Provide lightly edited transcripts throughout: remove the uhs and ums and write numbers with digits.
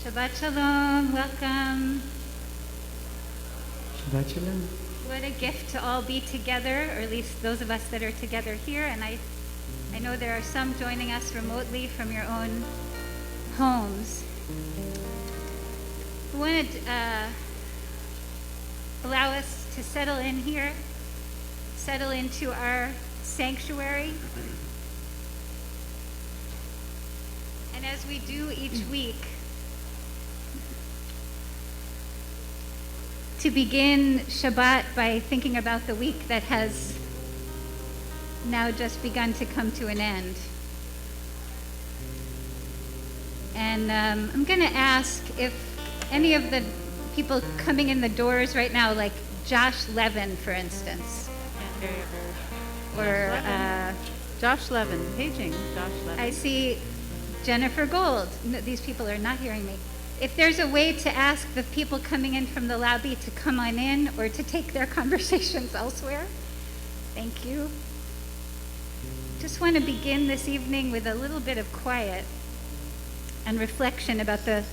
Shabbat Shalom, welcome. Shabbat Shalom. What a gift to all be together, or at least those of us that are together here. And I know there are some joining us remotely from your own homes. We want to allow us to settle in here, settle into our sanctuary. And as we do each week, to begin Shabbat by thinking about the week that has now just begun to come to an end. And I'm going to ask if any of the people coming in the doors right now, like Josh Levin, for instance, or Josh Levin, paging Josh Levin. I see Jennifer Gold. No, these people are not hearing me. If there's a way to ask the people coming in from the lobby to come on in or to take their conversations elsewhere, thank you. Just want to begin this evening with a little bit of quiet and reflection about the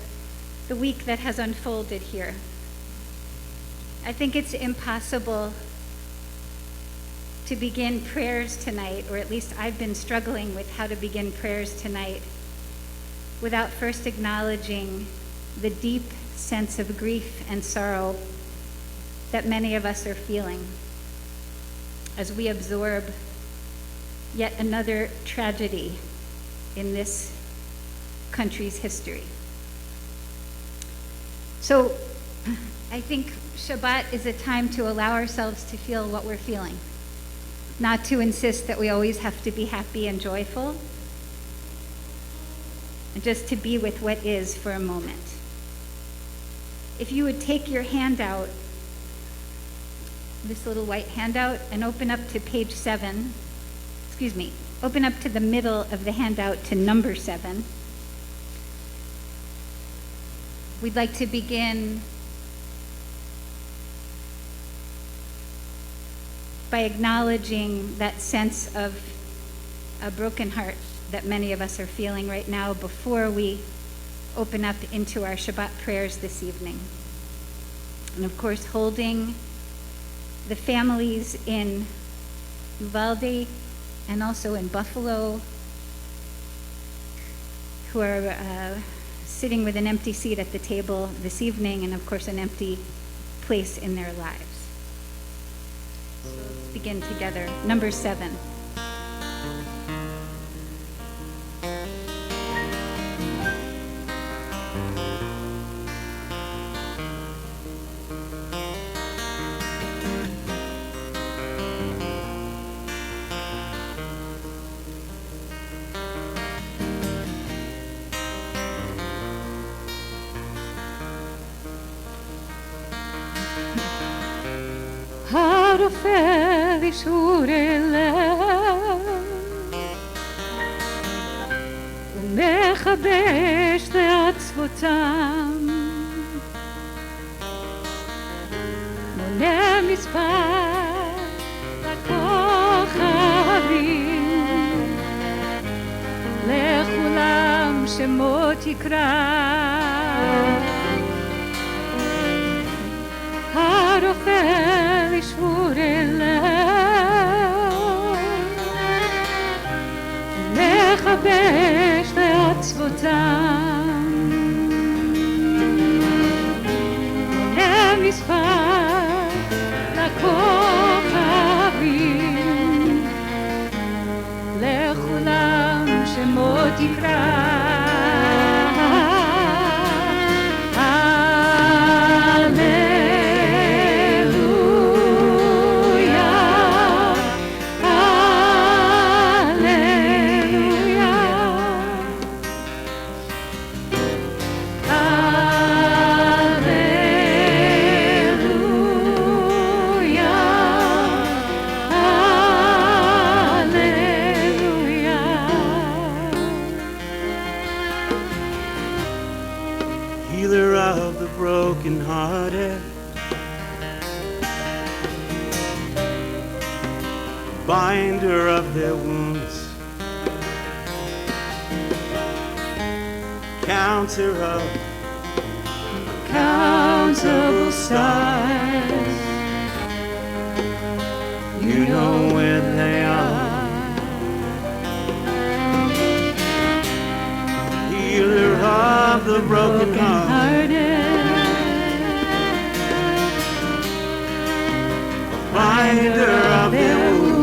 week that has unfolded here. I think it's impossible to begin prayers tonight, or at least I've been struggling with how to begin prayers tonight, without first acknowledging the deep sense of grief and sorrow that many of us are feeling as we absorb yet another tragedy in this country's history. So I think Shabbat is a time to allow ourselves to feel what we're feeling, not to insist that we always have to be happy and joyful, and just to be with what is for a moment. If you would take your handout, this little white handout, and open up to page 7, open up to the middle of the handout to number 7. We'd like to begin by acknowledging that sense of a broken heart that many of us are feeling right now before we open up into our Shabbat prayers this evening. And of course, holding the families in Uvalde and also in Buffalo who are sitting with an empty seat at the table this evening, and of course an empty place in their lives. Let's begin together. Number 7. הרופא אישור אליו ומכבש לעצבותם מונה מספר לכוכבים לכולם שמות יקרא הרופא אישור אליו מכבש לעצבותם מונה מספר לכוכבים לכולם שמות יקרא broken-hearted, binder of their wounds, counter of countable stars. You know where they are. Healer of the broken-hearted, binder of their wounds,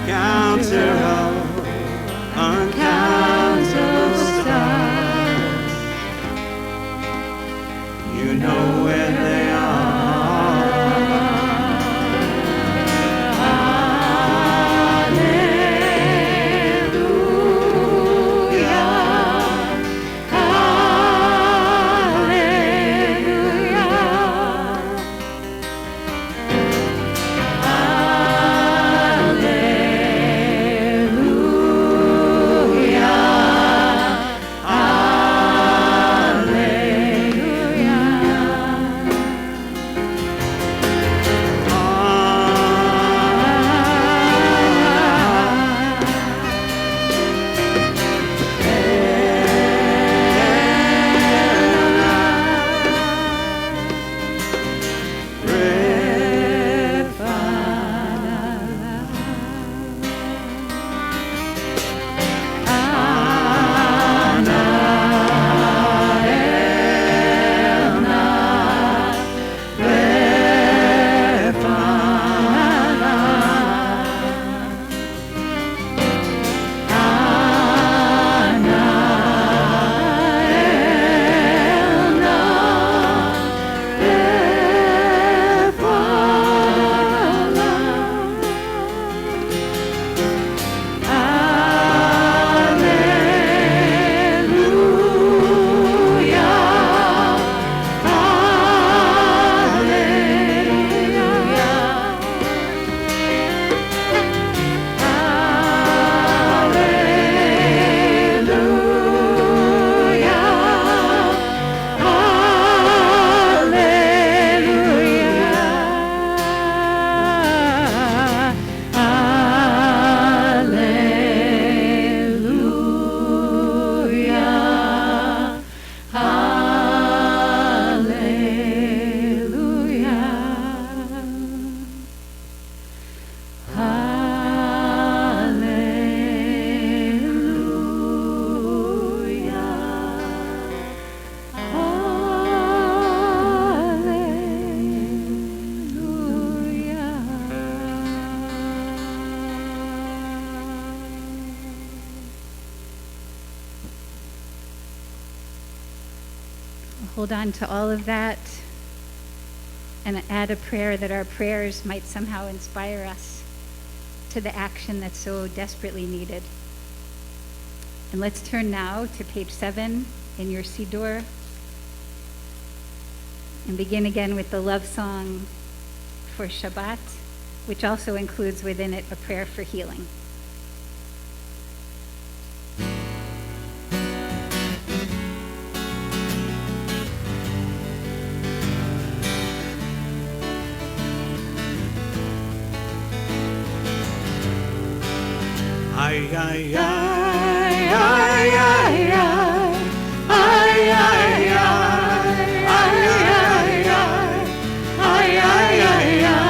counter of uncountable stars. You know where they are. Hallelujah. hold on to all of that and add a prayer that our prayers might somehow inspire us to the action that's so desperately needed. And let's turn now to page 7 in your Siddur and begin again with the love song for Shabat, which also includes within it a prayer for healing. Ay, ay, ay, ay, ay, ay, ay, ay, ay, ay,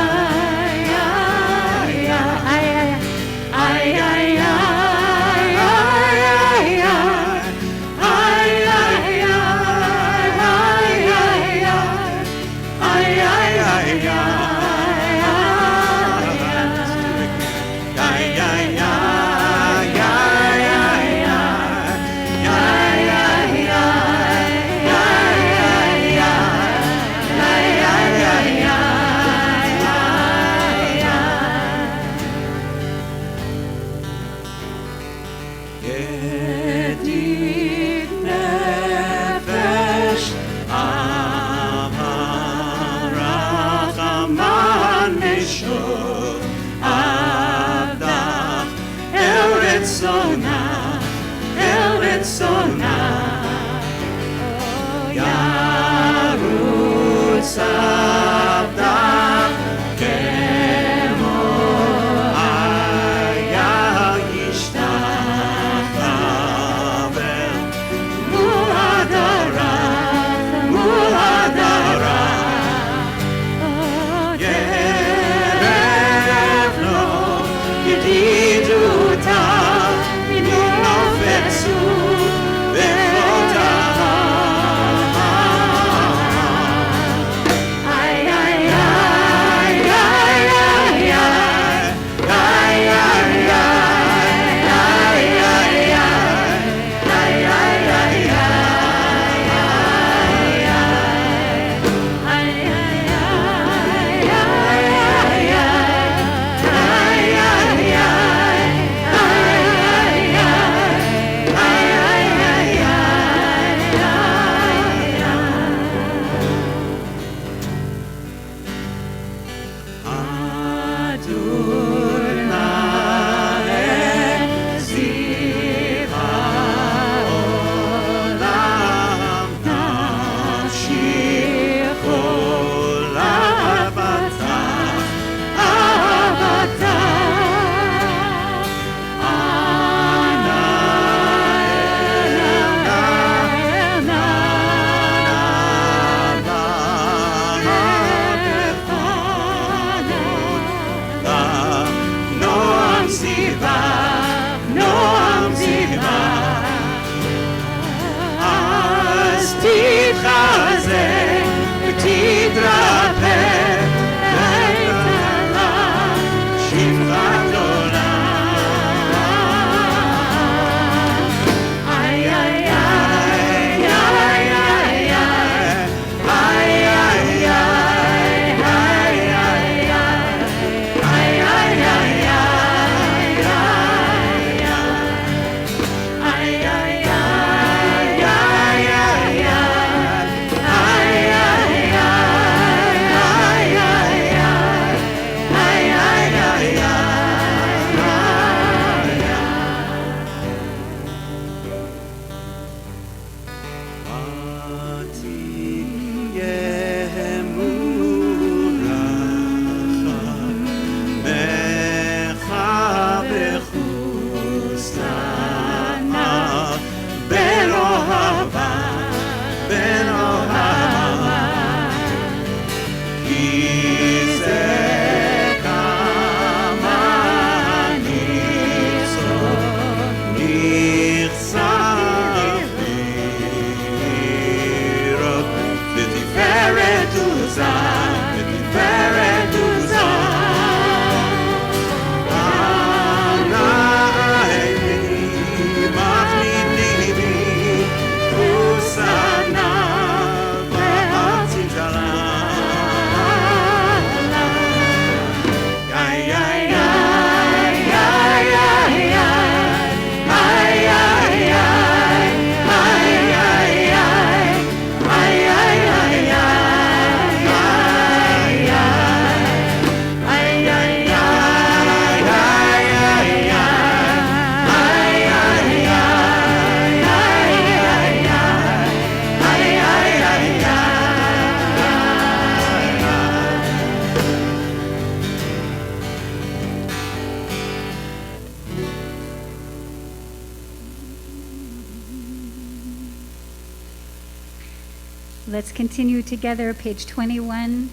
Let's continue together, page 21.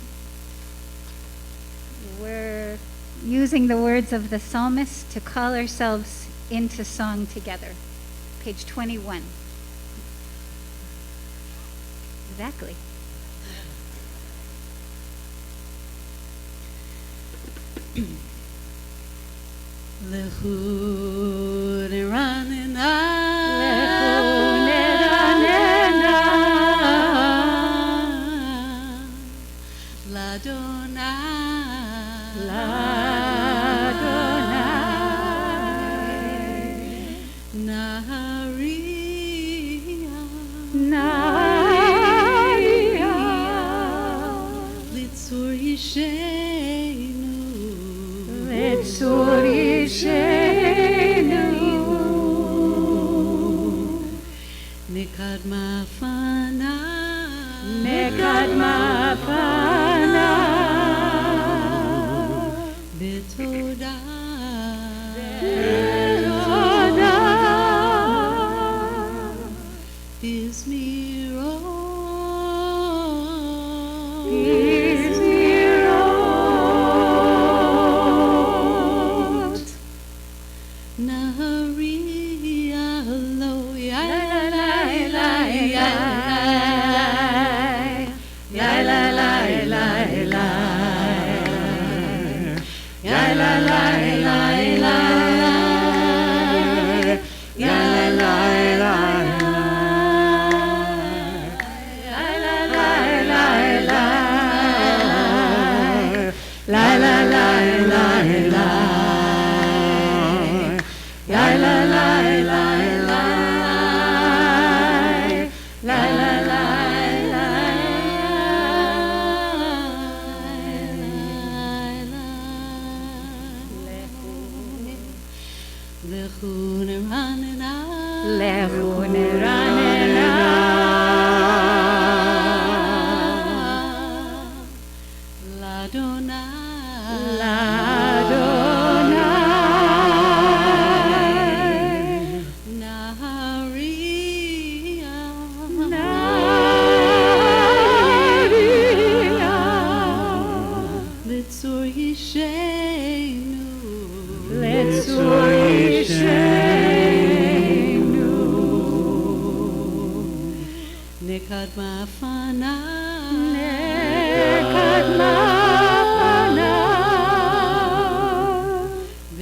We're using the words of the psalmist to call ourselves into song together. Page 21. Exactly. Lechu neranena, Nekad mafana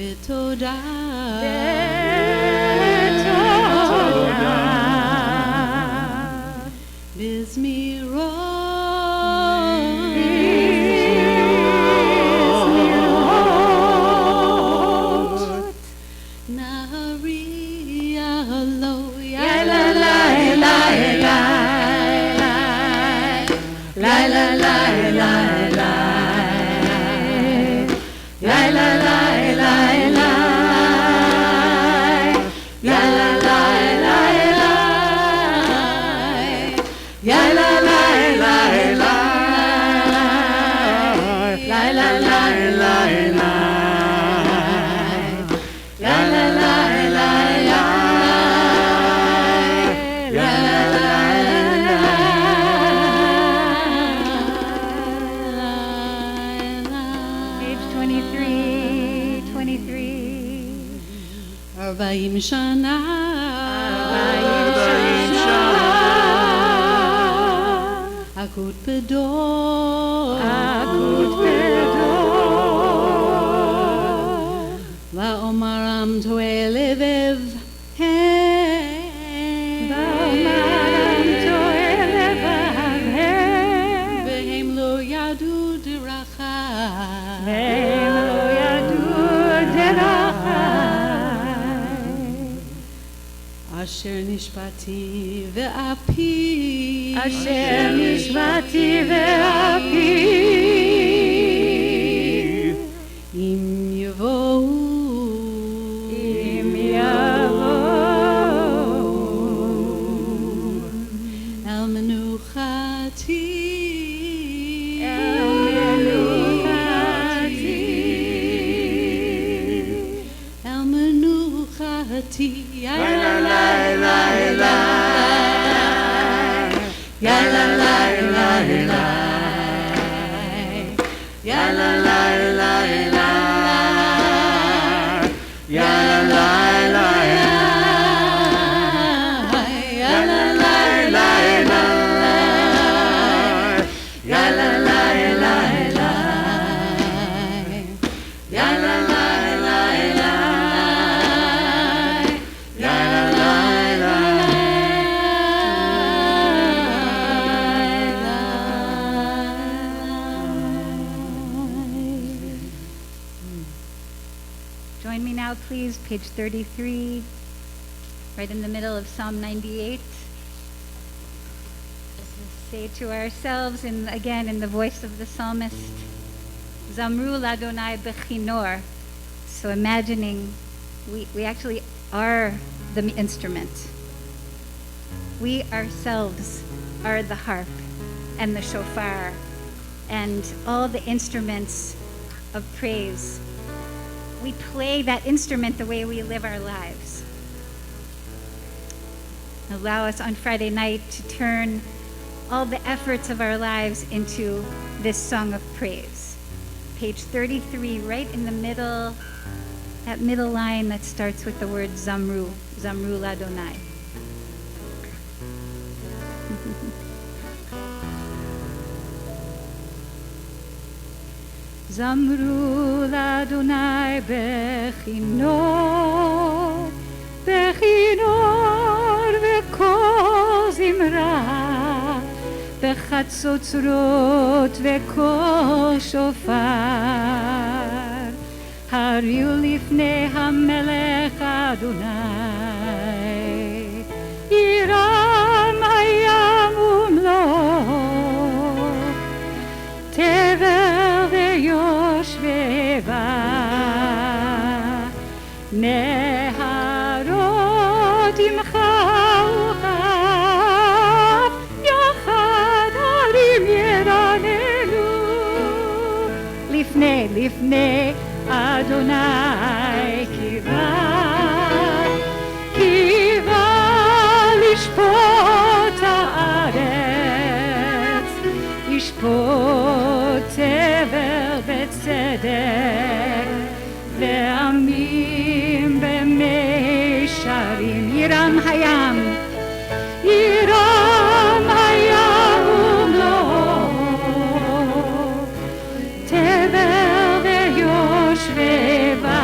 betoda Asher nishbati ve'api Asher nishbati ve'api Im yavohu El menuchati El menuchati Ya la la la la. Ya la la la la. Ya la la la la. Ya la la la la. Ya la la la la. Ya la la la la. Ya la la la Join me now, please, page 33, right in the middle of Psalm 98. Say to ourselves, again in the voice of the psalmist, Zamru l'Adonai bechinor. So imagining we actually are the instrument. We ourselves are the harp and the shofar and all the instruments of praise. We play that instrument the way we live our lives. Allow us on Friday night to turn all the efforts of our lives into this song of praise. Page 33, right in the middle, that middle line that starts with the word Zamru, Zamru l'Adonai. Zamru l'Adonai bechinor, bechinor v'kol zimra, בחצוצרות וקול שופר, הריעו לפני המלך אדוני, ירם הים ומלואו, תבל ויושביה, נהרות ימחאו כף, יחד הרים ירננו, לפני אדוני קיווה לשפוט הארץ, ישפוט תבל בצדק, ועמים במישרים. ירם הים, ירם הים ומלואו, תבל ויושביה,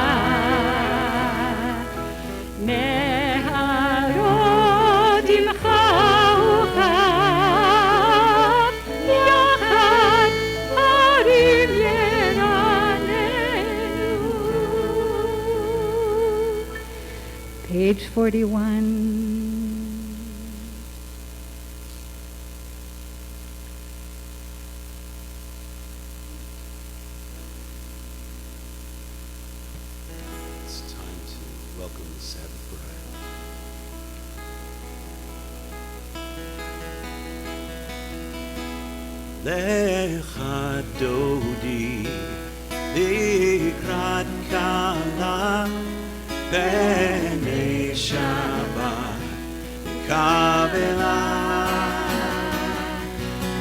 נהרות ימחאו כף, יחד הרים ירננו. Page 41. It's time to welcome the Sabbath bride. Lecha dodi likrat kala b'nei Shabat Kabbalat.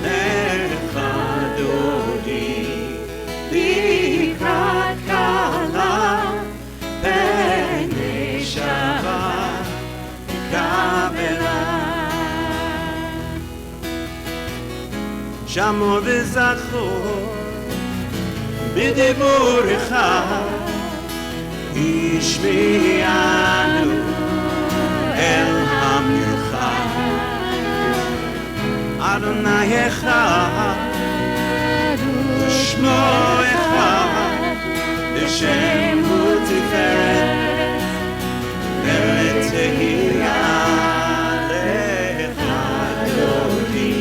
Lecha dodi likrat kala b'nei Shabat Kabbalat. Shamor v'zachor b'dibur echad Ishmi'anu el hamichad Adonai echad Shmo echad L'shem hu tiferet Ve'tehillah lecha dodi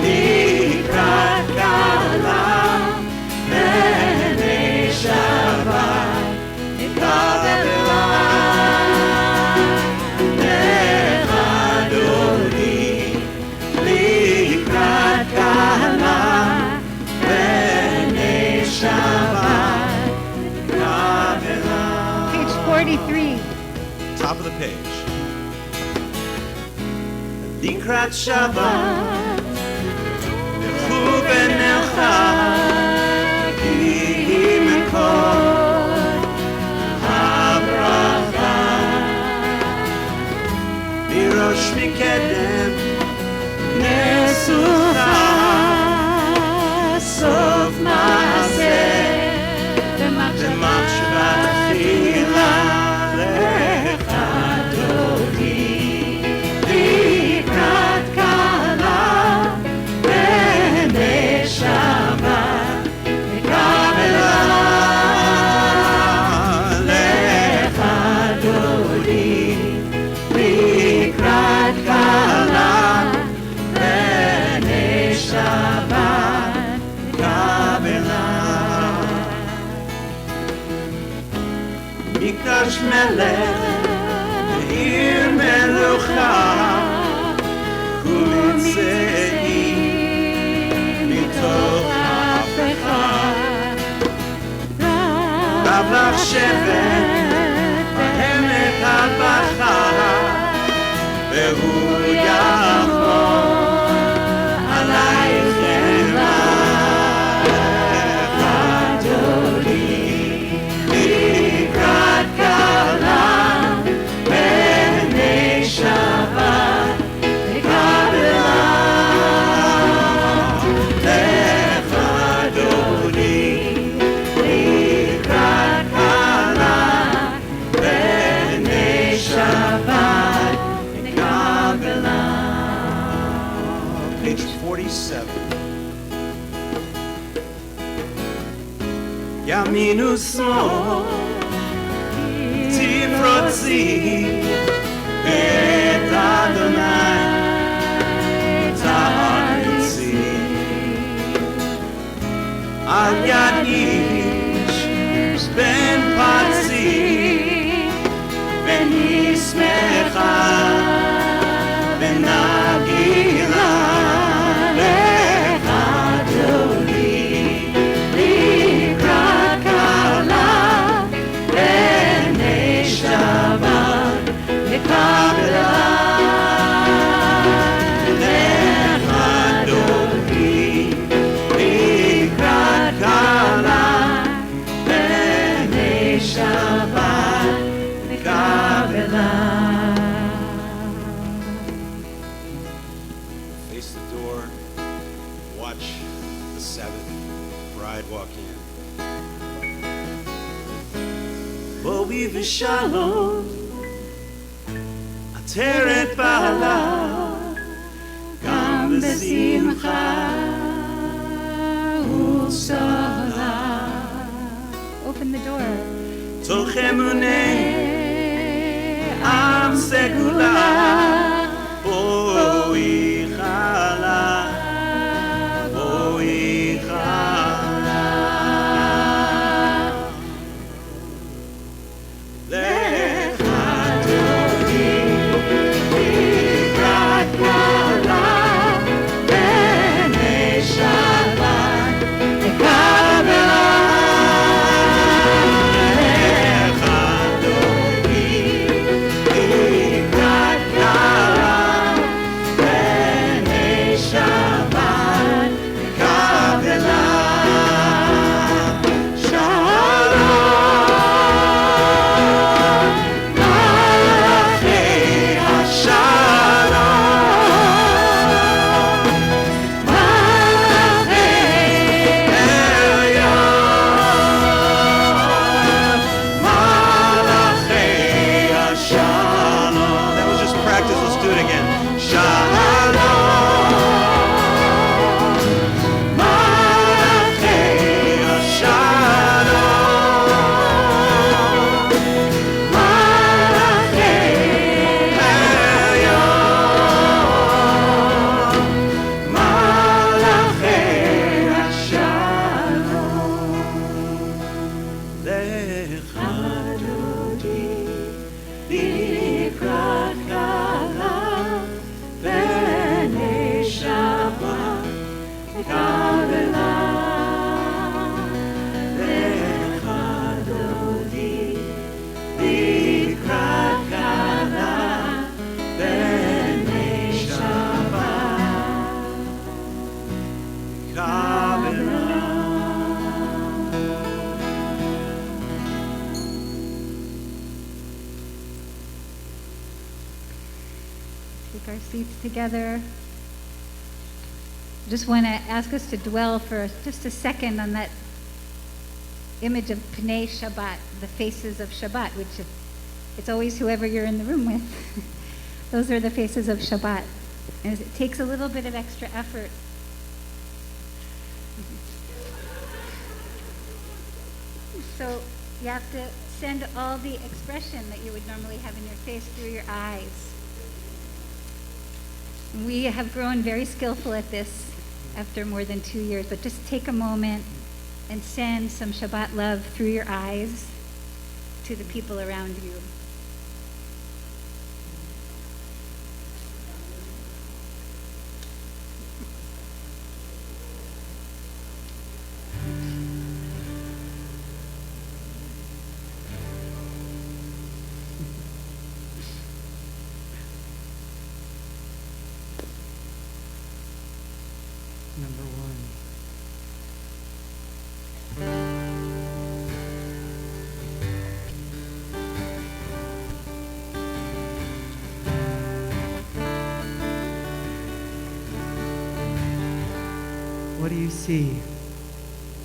Likrat kala b'nei Shabat Page 43. Top of the page. לקראת שבת, לכו ונלכה, כי היא מקור הברכה. מראש מקדם נסוכה, סוף מעשה במחשבה תחילה. לך דודי לקראת כלה ונשמה וקבלה. לך דודי לקראת כלה ונשמה וקבלה. מקדש מלך ועיר מלוכה, ומצאי מתוך ההפכה. רב לך שבט בהמת הבכה, והוא יחמור עלייך חמה. לך דודי לקראת כלה ונשמה וקבלה. לך דודי לקראת כלה ונשמה וקבלה. Page 47. ימין ושמאל תפרוצי את אדוני תעריצי. על יד איש בן פצי ונשמחה ונגילה. לך דודי לקראת כלה ונשמה וקבלה. לך דודי לקראת כלה ונשמה וקבלה. Face the door, watch the Sabbath bride walk in. בואי ושלום עטרת בעלה, גם בשמחה ובשורה. Open the door. תוך אמוני עם סגולה, בואי חלה, בואי חלה. לך דודי לקראת כלה ונשמה וקבלה. לך דודי לקראת כלה our seats together. Just want to ask us to dwell for just a second on that image of Pnei Shabbat, the faces of Shabbat, which it's always whoever you're in the room with. Those are the faces of Shabbat. And it takes a little bit of extra effort. So you have to send all the expression that you would normally have in your face through your eyes. We have grown very skillful at this after more than 2 years, but just take a moment and send some Shabbat love through your eyes to the people around you. Number one. What do you see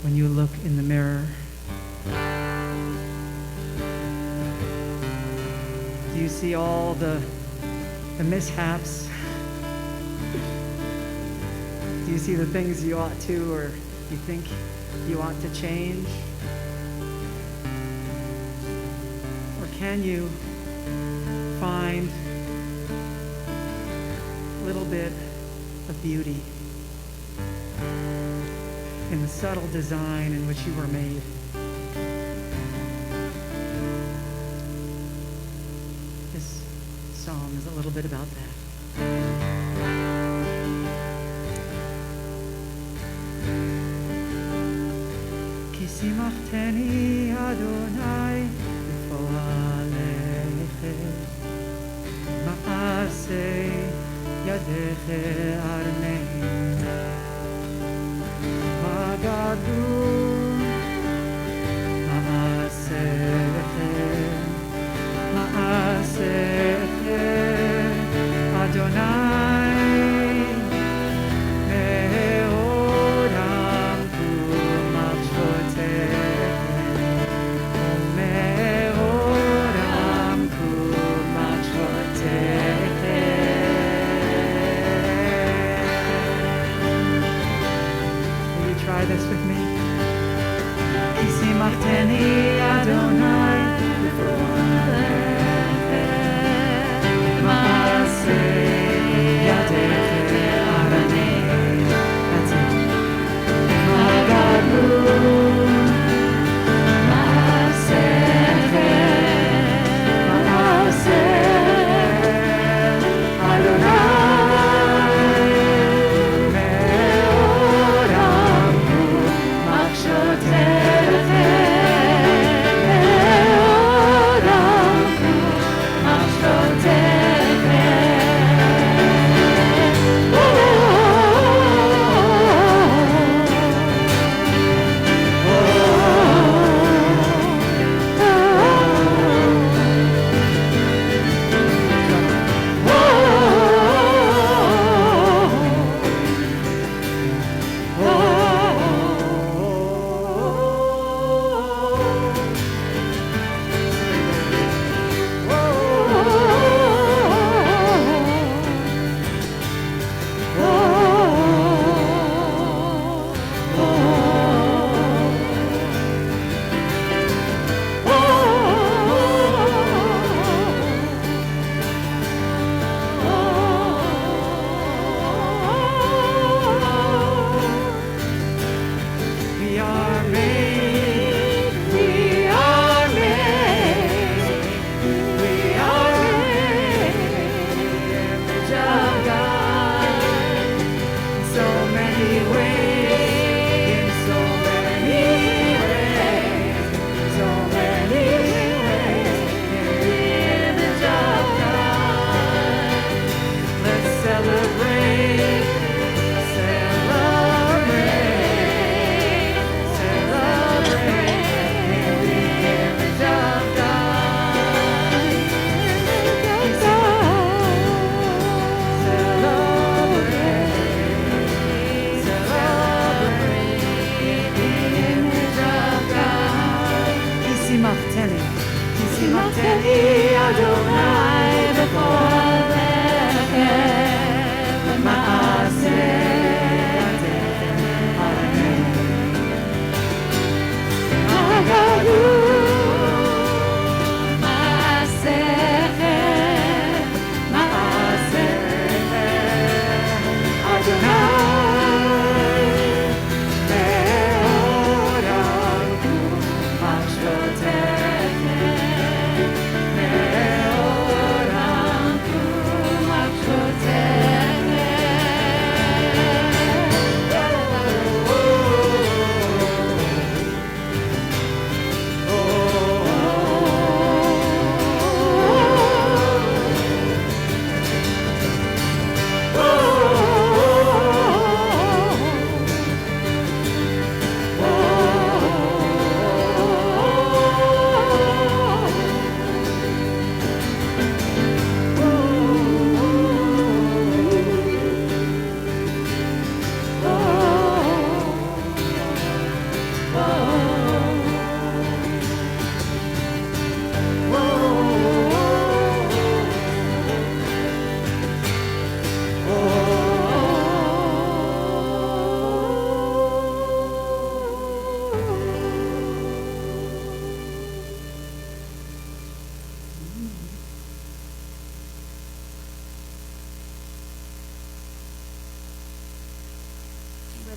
when you look in the mirror? Do you see all the mishaps? Do you see the things you ought to or you think you ought to change? Or can you find a little bit of beauty in the subtle design in which you were made? This psalm is a little bit about that. שימחתני אדוני בפועלך מעשה ידך ארנן הגדול מעשך אדוני this with me. Isimachteni Adonai Maaseh Yadech Aranei. That's it. Magadol Maaseh Adonai.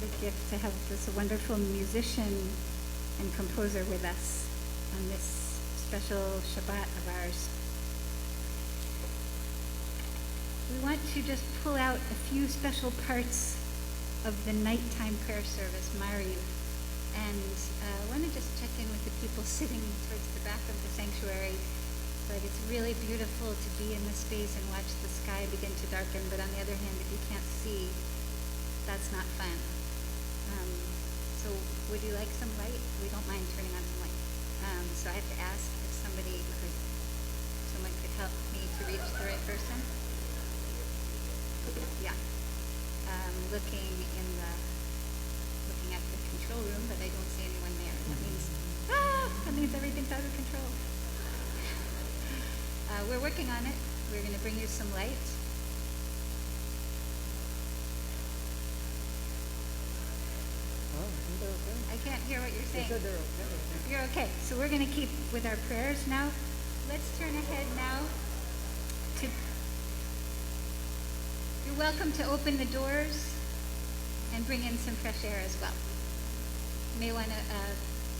a gift to have this wonderful musician and composer with us on this special Shabbat of ours. We want to just pull out a few special parts of the nighttime prayer service, Mariv. And I want to just check in with the people sitting towards the back of the sanctuary. But it's really beautiful to be in this space and watch the sky begin to darken. But on the other hand, if you can't see, that's not fun. So would you like some light? We don't mind turning on some light. So I have to ask if someone could help me to reach the right person. Yeah. Looking at the control room, but I don't see anyone there. That means everything's out of control. We're working on it. We're going to bring you some light. Oh, I think they're okay. I can't hear what you're They saying. said they're okay. You're okay. So we're going to keep with our prayers now. Let's turn ahead now to... You're welcome to open the doors and bring in some fresh air as well. You may want to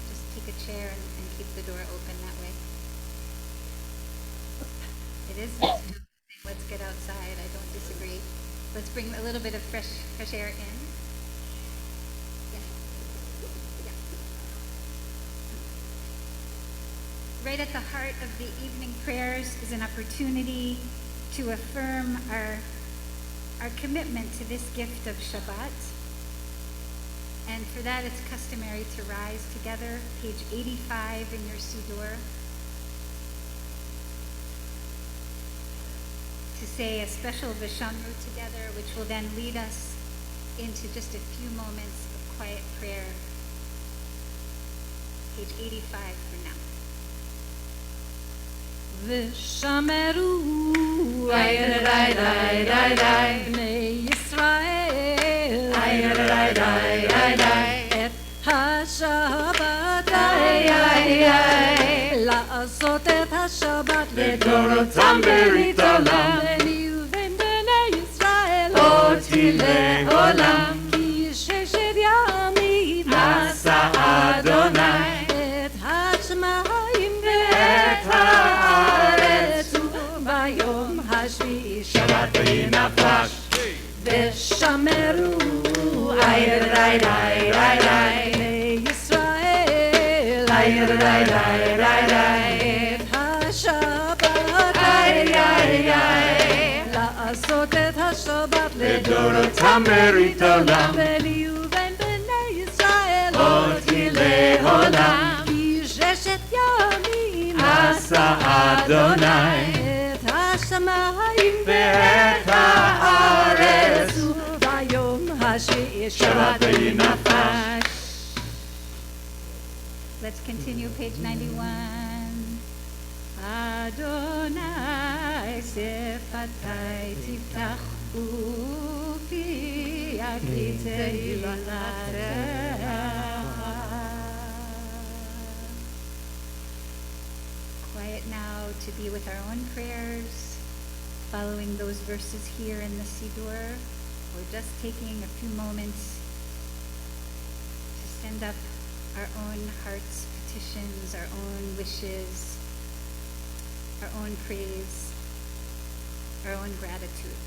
just take a chair and keep the door open that way. It is nice. Let's get outside. I don't disagree. Let's bring a little bit of fresh air in. Yeah. Right at the heart of the evening prayers is an opportunity to affirm our commitment to this gift of Shabbat. And for that, it's customary to rise together, page 85 in your Siddur, to say a special Vishamru together, which will then lead us into just a few moments of quiet prayer. Page 85 for now. ושמרו בני ישראל את השבת לעשות את השבת לדורותם ברית עולם וניובן בני ישראל אותי לעולם כי ששת ימים עשה אדוני את השמיים ואת הארץ וביום השביעי שבת וינפש ושמרו בני ישראל את השבת לעשות את השבת לדורותם ברית עולם וליובן בני ישראל אותי לעולם כי ששת ימים עשה אדוני את השמיים ואת הארץ וביום השביעי שבת וינפש. Let's continue, page 91. Adonai שפתי תפתח ופי יקריא תהילתך. Quiet now to be with our own prayers, following those verses here in the Siddur. We're just taking a few moments to send up our own heart's petitions, our own wishes, our own praise, our own gratitude.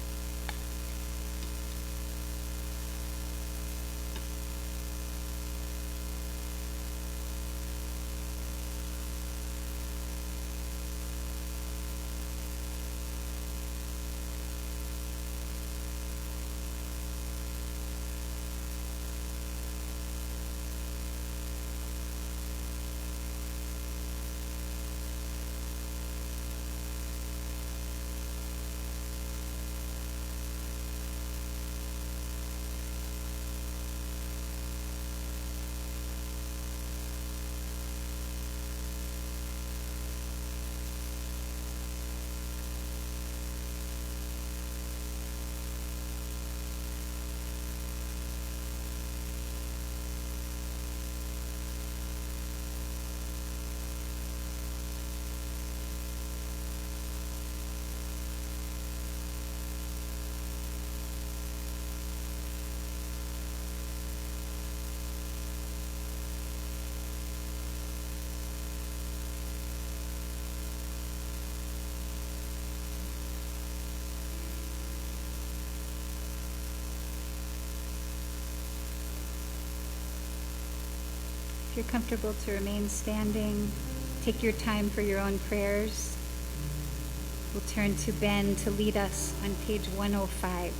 If you're comfortable to remain standing, take your time for your own prayers. We'll turn to Ben to lead us on page 105.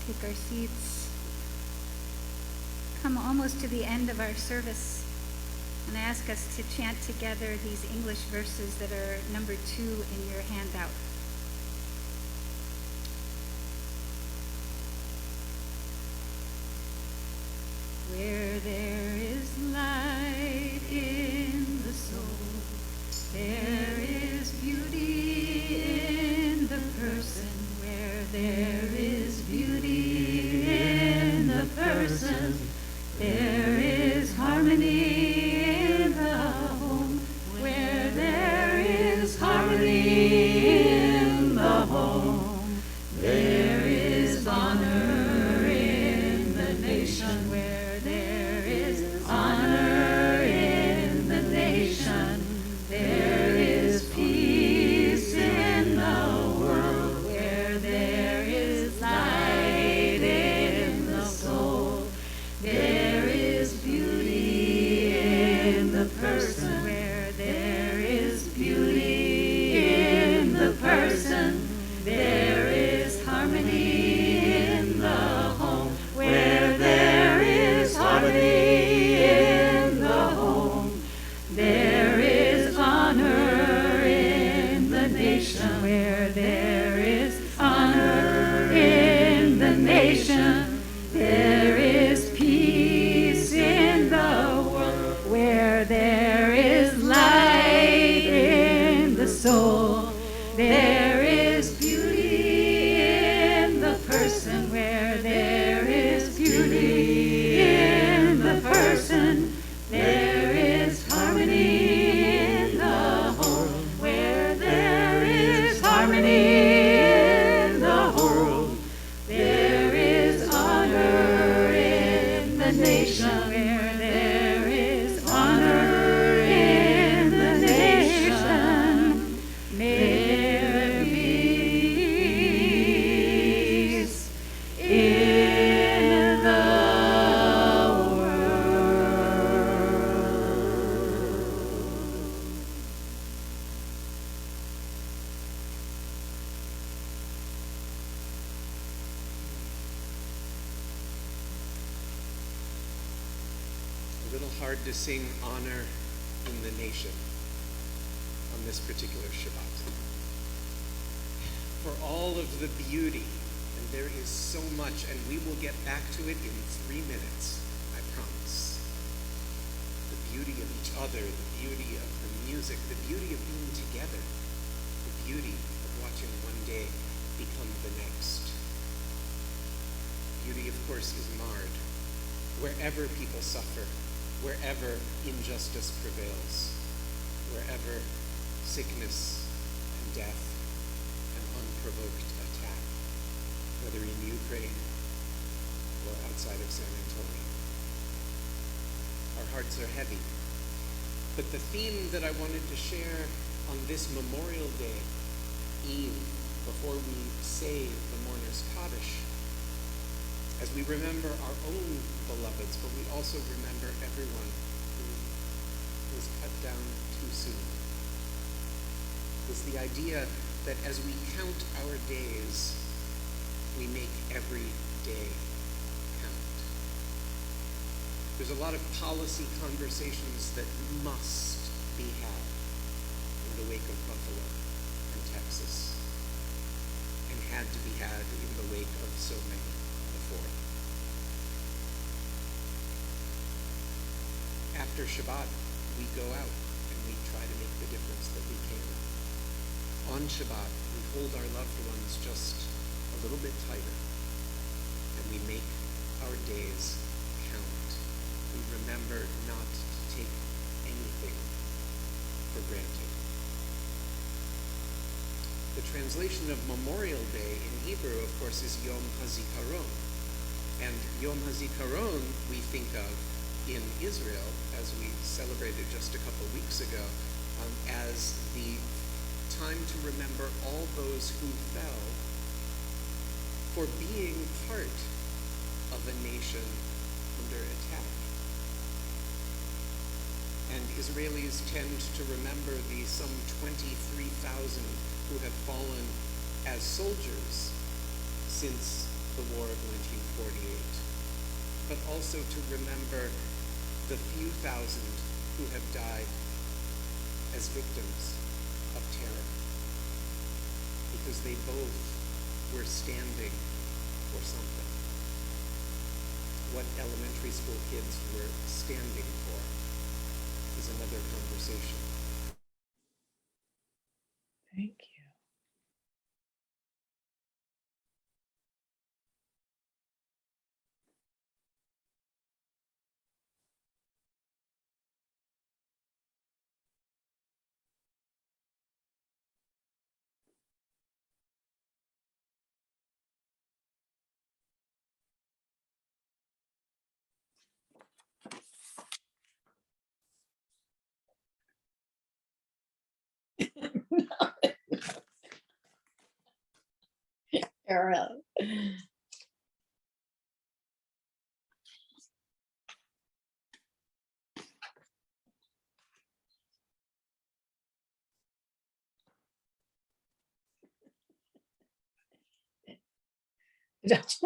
Take our seats. Come almost to the end of our service, and I ask us to chant together these English verses that are number 2 in your handout. Where there is light in the soul, there is beauty in the person. Where there is beauty in the person, there is harmony in the home. Where there is harmony in the home, there is honor in where there is honor in the nation, there is peace in the world, where there is light in the soul, there is beauty in the person, where there is beauty in the person, there is harmony in the whole, where there is harmony in the whole, there is honor in the nation, where there is honor in the nation, may there be peace in the world. A little hard to sing honor in the nation on this particular Shabbat. For all of the beauty, and there is so much, and we will get back to it in 3 minutes, I promise. The beauty of each other, the beauty of the music, the beauty of being together, the beauty of watching one day become the next. Beauty, of course, is marred wherever people suffer, wherever injustice prevails, wherever sickness and death and unprovoked attack, whether in Ukraine or outside of San Antonio. Our hearts are heavy. But the theme that I wanted to share on this Memorial Day Eve, before we say the mourner's Kaddish, as we remember our own beloveds, but we also remember everyone who was cut down too soon, is the idea that as we count our days, we make every day count. There's a lot of policy conversations that must be had in the wake of Buffalo and Texas, and had to be had in the wake of so many before. After Shabbat, we go out and we try to make the difference that we can. On Shabbat, we hold our loved ones just a little bit tighter, and we make our days count. We remember not to take anything for granted. The translation of Memorial Day in Hebrew, of course, is Yom HaZikaron. And Yom HaZikaron we think of in Israel, as we celebrated just a couple weeks ago, as the time to remember all those who fell for being part of a nation under attack. And Israelis tend to remember the some 23,000 who have fallen as soldiers since the War of 1948, but also to remember the few thousand who have died as victims of terror, because they both were standing for something. What elementary school kids were standing for is another conversation. Thank you. Era. That's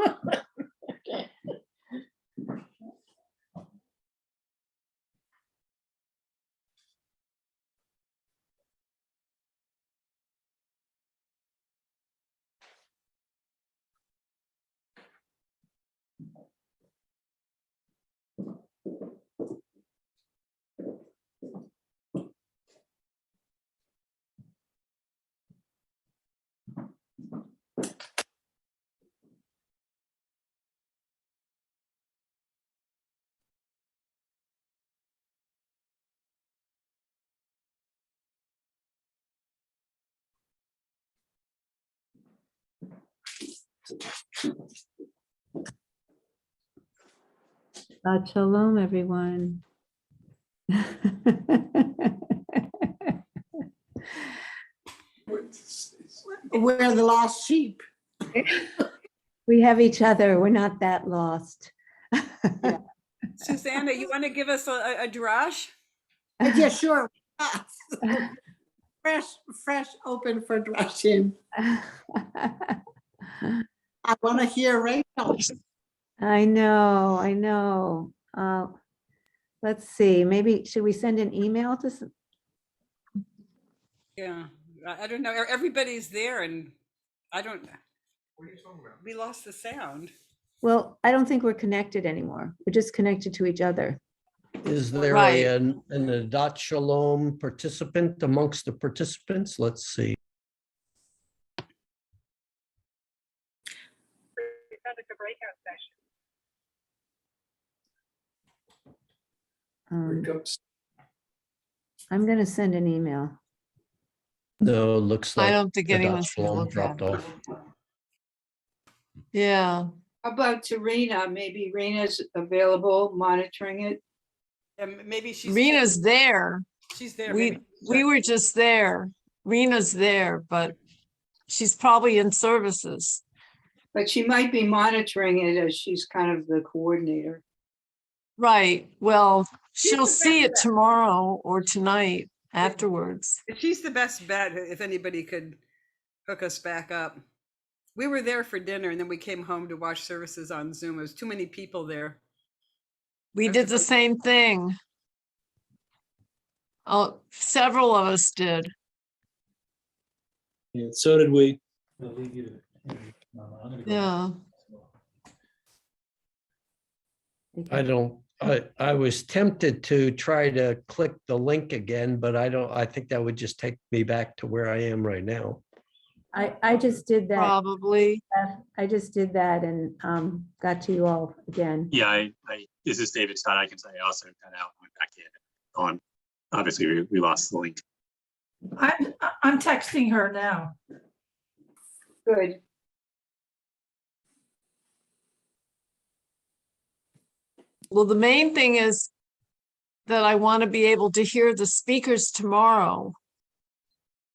Shalom, everyone. We're the lost sheep. We have each other. We're not that lost. Susanna, you want to give us a drash? Yeah, sure. Fresh, open for drashing. I want to hear Rachel. I know. Let's see, maybe, should we send an email to, Yeah, I don't know. Everybody's there and I don't, what are you talking about? We lost the sound. well, I don't think we're connected anymore. We're just connected to each other. Is there Right. an Adat Shalom participant amongst the participants? Let's see. I'm gonna send an email. No, looks I like don't think Adat anyone's gonna Shalom look at dropped it. off. Yeah, How about to Rena? Maybe Rena's available monitoring it. And maybe she's Rena's there. she's there. We maybe. we were just there. Rena's there, but she's probably in services. But she might be monitoring it as she's kind of the coordinator. Right. Well, She's she'll the see it best. tomorrow or tonight afterwards. She's the best bet if anybody could hook us back up. We were there for dinner and then we came home to watch services on Zoom. There was too many people there. We did the same thing. Oh, several of us did. Yeah, so did we. Yeah. I was tempted to try to click the link again, but I think that would just take me back to where I am right now. I just did that. Probably. I just did that and got to you all again. Yeah, I this is David Scott. I can say I also got out and went back in. On obviously we lost the link. I'm texting her now. Good. Well, the main thing is that I want to be able to hear the speakers tomorrow.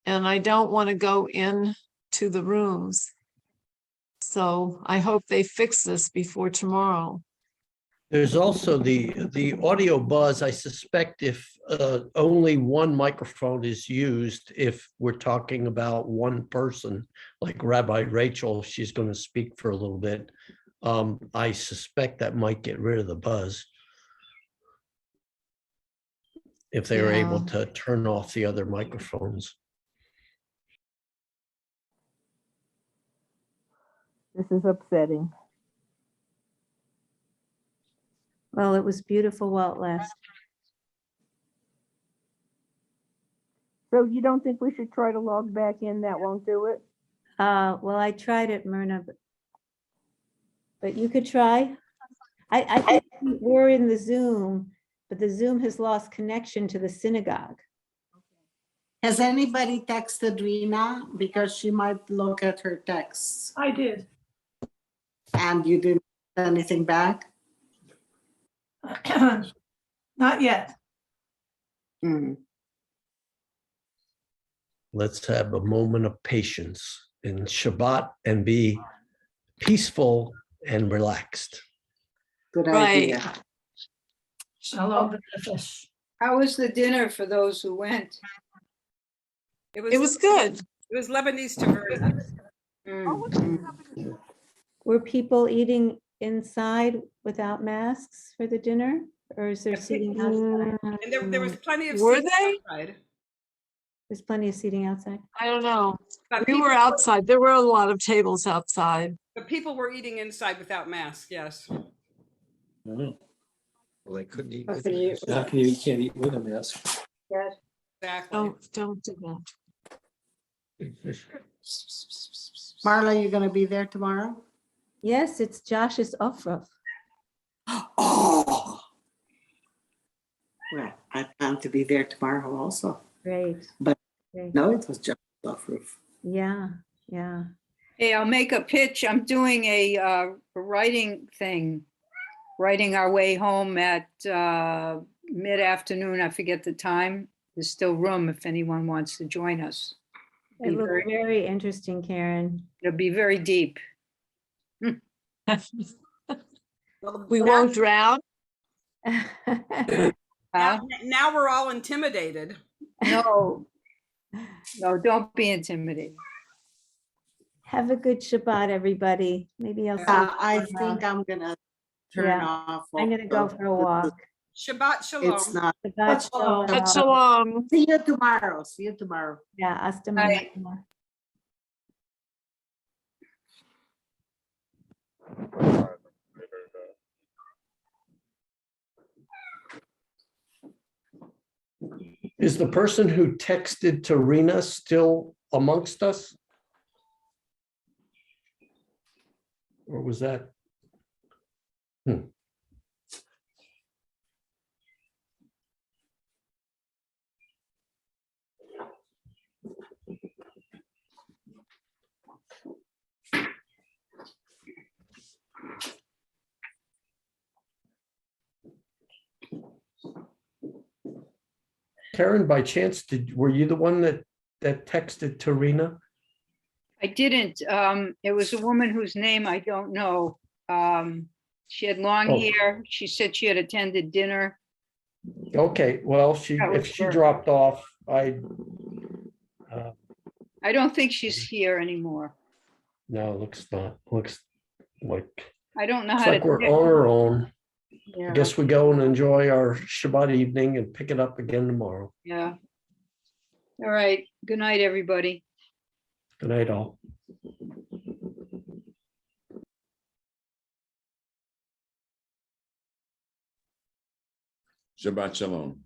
And I don't want to go in to the rooms. So I hope they fix this before tomorrow. There's also the audio buzz. I suspect if only one microphone is used, if we're talking about one person, like Rabbi Rachel, she's going to speak for a little bit. I suspect that might get rid of the buzz if they were able to turn off the other microphones. This is upsetting. Well, it was beautiful while it lasted. So you don't think we should try to log back in? That won't do it? Well, I tried it, Myrna, but you could try. I think we're in the Zoom, but the Zoom has lost connection to the synagogue. Has anybody texted Rena? Because she might look at her texts. I did. And you didn't get anything back? Not yet. Let's have a moment of patience in Shabbat and be peaceful and relaxed. Good Right. idea. Shalom. How was the dinner for those who went? It was good. It was Lebanese Taverna. Were people eating inside without masks for the dinner? Or is there seating outside? And there was plenty of Were seats they? outside. There's plenty of seating outside. I don't know. But We people, were outside. There were a lot of tables outside. but people were eating inside without masks, yes. I don't know. Well, they couldn't eat. How can you- How can you can't eat with a mask? Yes. Exactly. Don't do that. Marla, you gonna be there tomorrow? Yes, it's Josh's Ofruf. Oh. Well, I plan to be there tomorrow also. Great. But Great. no, it was just off roof. Yeah. Hey, I'll make a pitch. I'm doing a writing thing, writing our way home at mid-afternoon. I forget the time. There's still room if anyone wants to join us. It Be looked very- very interesting, Karen. It'll be very deep. We won't drown. Now we're all intimidated. No, no, don't be intimidated. Have a good Shabbat, everybody. Maybe I'll see. I you tomorrow. think I'm gonna turn Yeah, off. I'm gonna go for a walk. Shabbat shalom. It's not. Shabbat shalom. Shabbat shalom. See you tomorrow. See you tomorrow. Yeah, hasta Bye. mañana. Is the person who texted to Rena still amongst us? Or was that? Karen, by chance, were you the one that texted to Rena? I didn't. It was a woman whose name I don't know. She had long Oh. hair. She said she had attended dinner. Okay, well, That was if she her. dropped off, I don't think she's here anymore. no, looks like I don't know looks how to. like we're on our own. Yeah, I guess we go and enjoy our Shabbat evening and pick it up again tomorrow. yeah. All right. Good night, everybody. Good night, all. Shabbat shalom.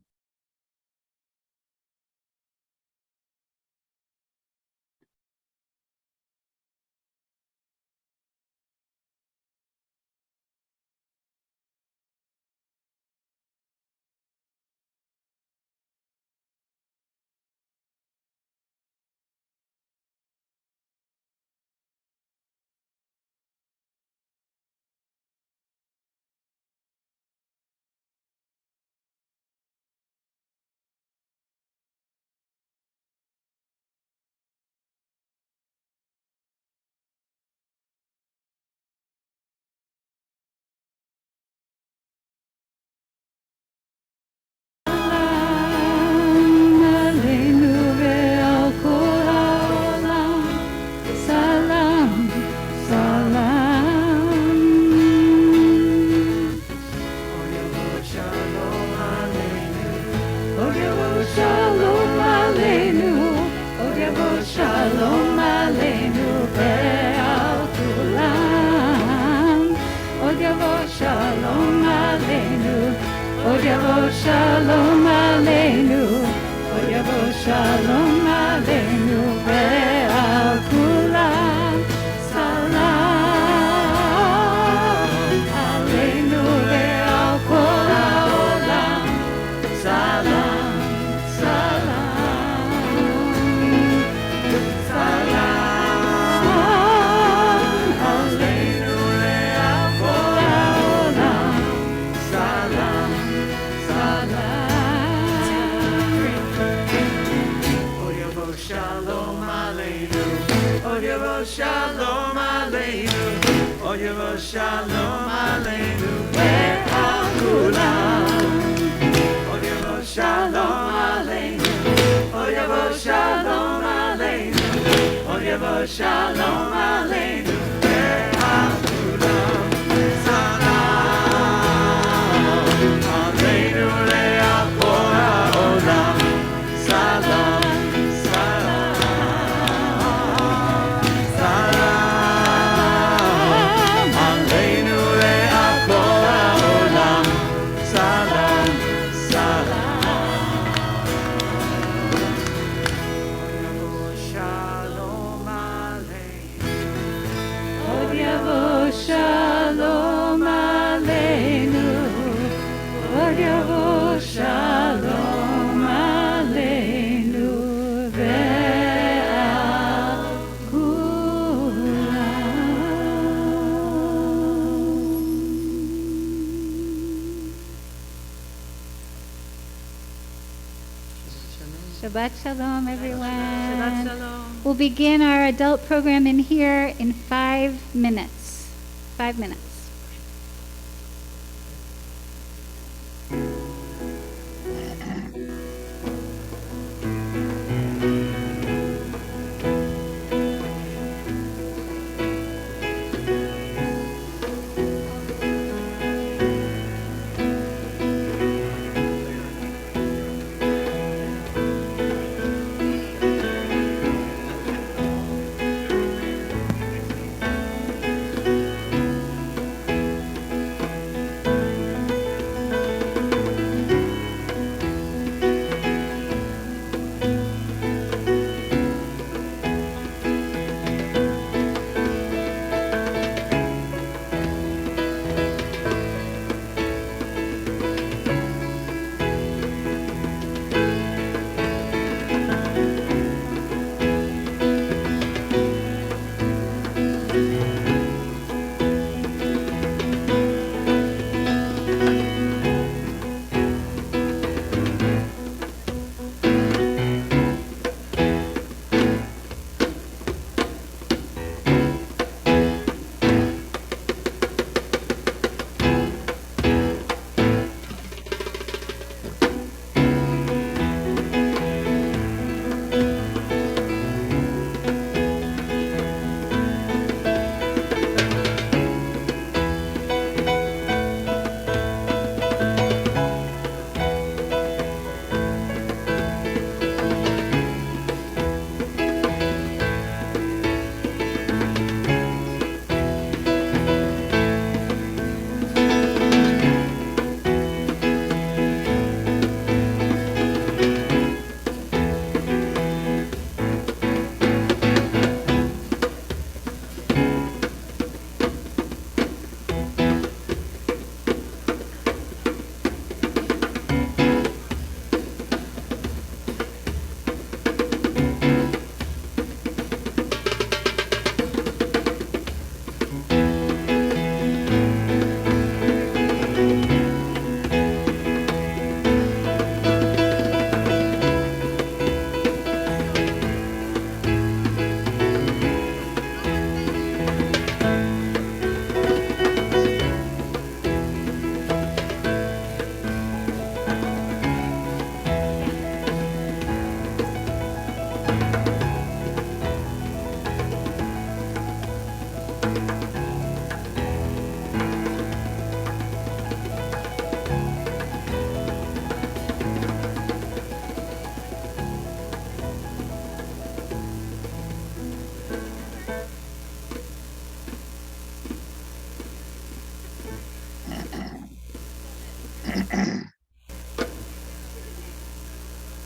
Shabbat Shalom, everyone. Shabbat Shalom. We'll begin our adult program in here in 5 minutes. 5 minutes.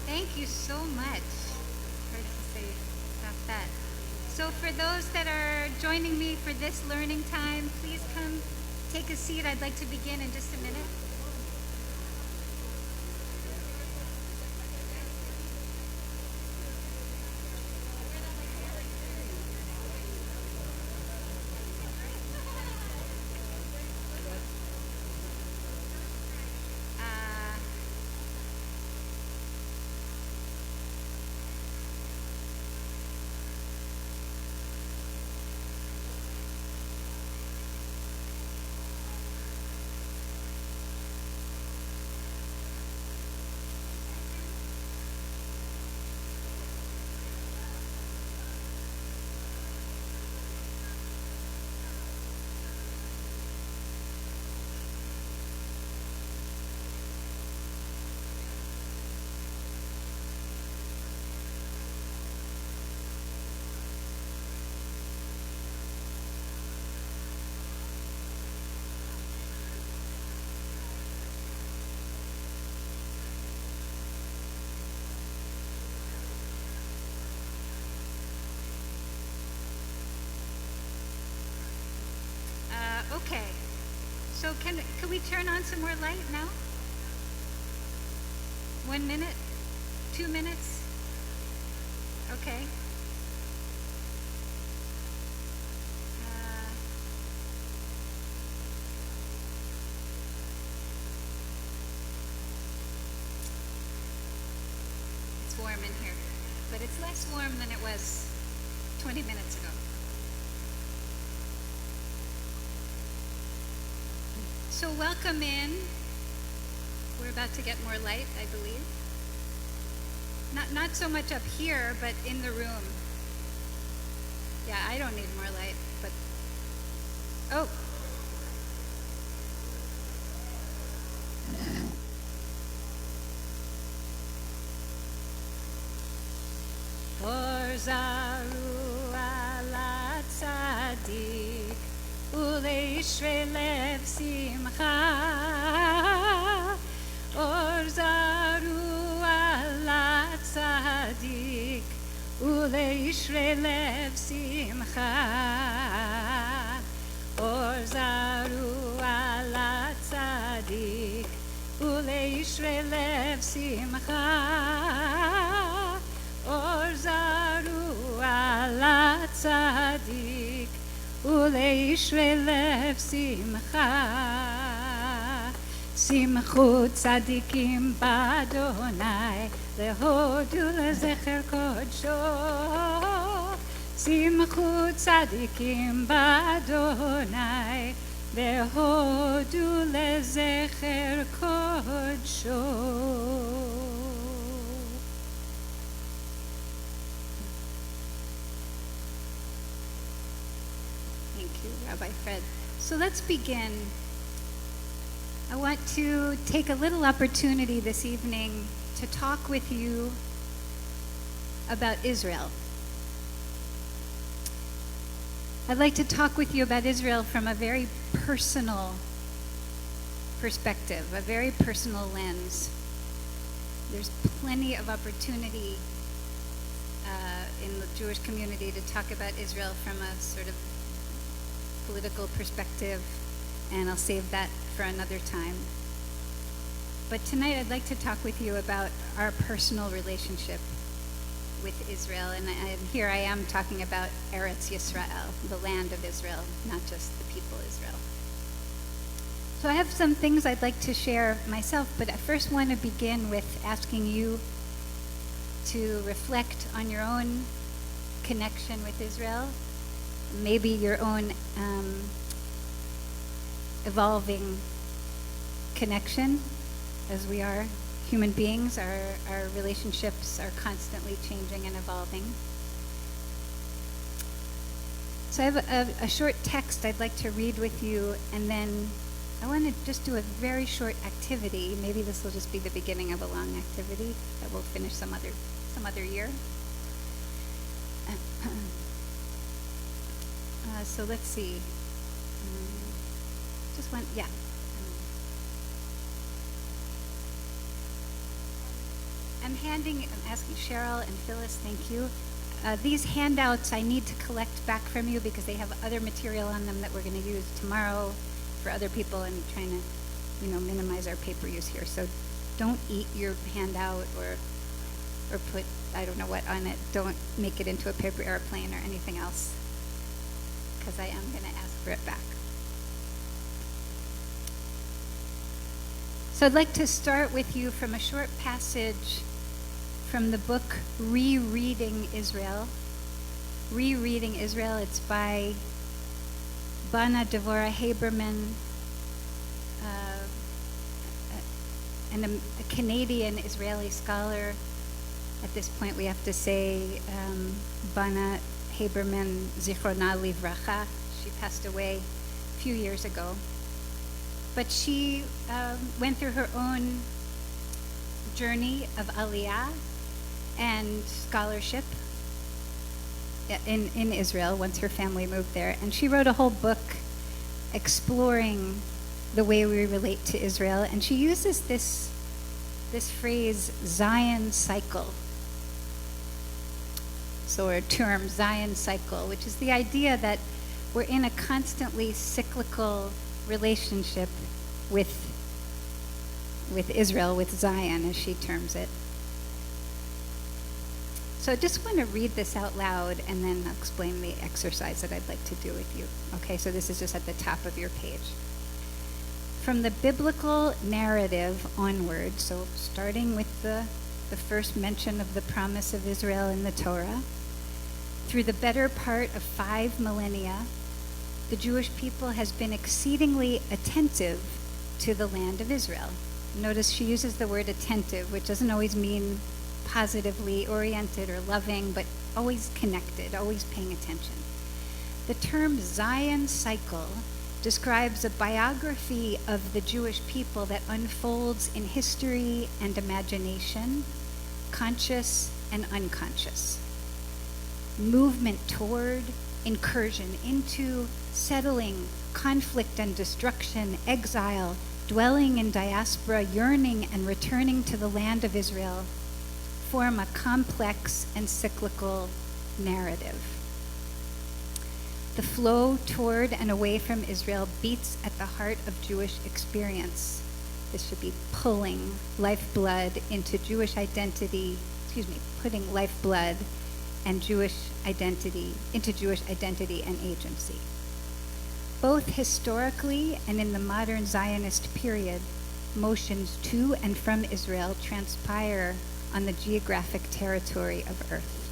Thank you so much. Hard to say about that. So for those that are joining me for this learning time, please come take a seat. I'd like to begin in just a minute. Okay, so can we turn on some more light now? 1 minute? 2 minutes? Okay. It's warm in less warm than it was 20 minutes ago. So welcome in. We're about to get more light, I believe. Not so much up here, but in the room. Yeah, I don't need more light, but oh. Or zaru ala tzadik uleishre lev simcha. Or zaru ala tzadik uleishre lev simcha. Or zaru ala tzadik uleishre lev simcha. Or zaru ala tzadik uleishre lev simcha. Simchu tzadikim b'Adonai lehodu lezecher kodsho. Simchu tzadikim b'Adonai lehodu lezecher kodsho. Thank you, Rabbi Fred. So let's begin. I want to take a little opportunity this evening to talk with you about Israel. I'd like to talk with you about Israel from a very personal perspective, a very personal lens. There's plenty of opportunity in the Jewish community to talk about Israel from a sort of political perspective, and I'll save that for another time. But tonight I'd like to talk with you about our personal relationship with Israel, and here I am talking about Eretz Yisrael, the land of Israel, not just the people Israel. So I have some things I'd like to share myself, but I first want to begin with asking you to reflect on your own connection with Israel, maybe your own evolving connection. As we are human beings, our relationships are constantly changing and evolving. So I have a short text I'd like to read with you, and then I want to just do a very short activity. Maybe this will just be the beginning of a long activity that we'll finish some other year. So let's see. Just one, yeah. I'm asking Cheryl and Phyllis, thank you. These handouts I need to collect back from you because they have other material on them that we're going to use tomorrow for other people, and trying to, minimize our paper use here. So don't eat your handout or put, I don't know what on it. Don't make it into a paper airplane or anything else, because I am going to ask for it back. So I'd like to start with you from a short passage from the book Rereading Israel. Rereading Israel, it's by Bana Devorah Haberman, and a Canadian Israeli scholar. At this point we have to say Bana Haberman Zichrona Livracha. She passed away a few years ago. But she went through her own journey of aliyah and scholarship in Israel once her family moved there. And she wrote a whole book exploring the way we relate to Israel. And she uses this phrase, Zion cycle. So a term, Zion cycle, which is the idea that we're in a constantly cyclical relationship with Israel, with Zion, as she terms it. So I just want to read this out loud, and then I'll explain the exercise that I'd like to do with you. Okay, so this is just at the top of your page. From the biblical narrative onward, so starting with the the first mention of the promise of Israel in the Torah. Through the better part of 5 millennia, the Jewish people has been exceedingly attentive to the land of Israel. Notice she uses the word attentive, which doesn't always mean positively oriented or loving, but always connected, always paying attention. The term Zion cycle describes a biography of the Jewish people that unfolds in history and imagination, conscious and unconscious. Movement toward, incursion into, settling, conflict and destruction, exile, dwelling in diaspora, yearning and returning to the land of Israel, form a complex and cyclical narrative. The flow toward and away from Israel beats at the heart of Jewish experience. This should be pulling lifeblood into Jewish identity, putting lifeblood and Jewish identity into Jewish identity and agency. Both historically and in the modern Zionist period, motions to and from Israel transpire on the geographic territory of Earth.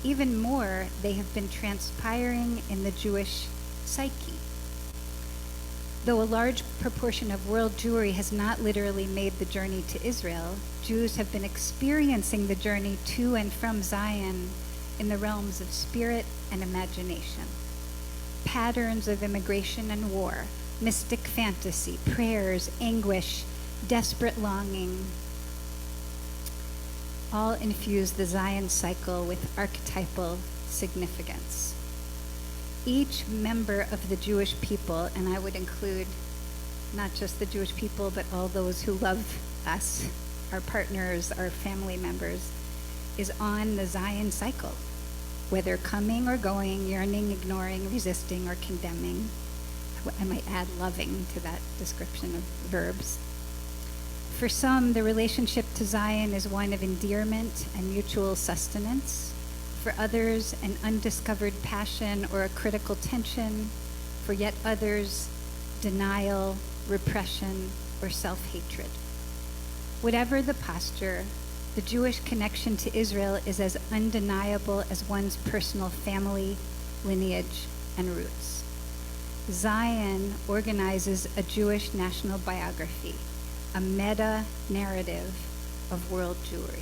Even more, they have been transpiring in the Jewish psyche. Though a large proportion of world Jewry has not literally made the journey to Israel, Jews have been experiencing the journey to and from Zion in the realms of spirit and imagination. Patterns of immigration and war, mystic fantasy, prayers, anguish, desperate longing, all infuse the Zion cycle with archetypal significance. Each member of the Jewish people, and I would include not just the Jewish people, but all those who love us, our partners, our family members, is on the Zion cycle, whether coming or going, yearning, ignoring, resisting, or condemning. I might add loving to that description of verbs. For some, the relationship to Zion is one of endearment and mutual sustenance. For others, an undiscovered passion or a critical tension. For yet others, denial, repression, or self-hatred. Whatever the posture, the Jewish connection to Israel is as undeniable as one's personal family, lineage, and roots. Zion organizes a Jewish national biography, a meta-narrative of world Jewry.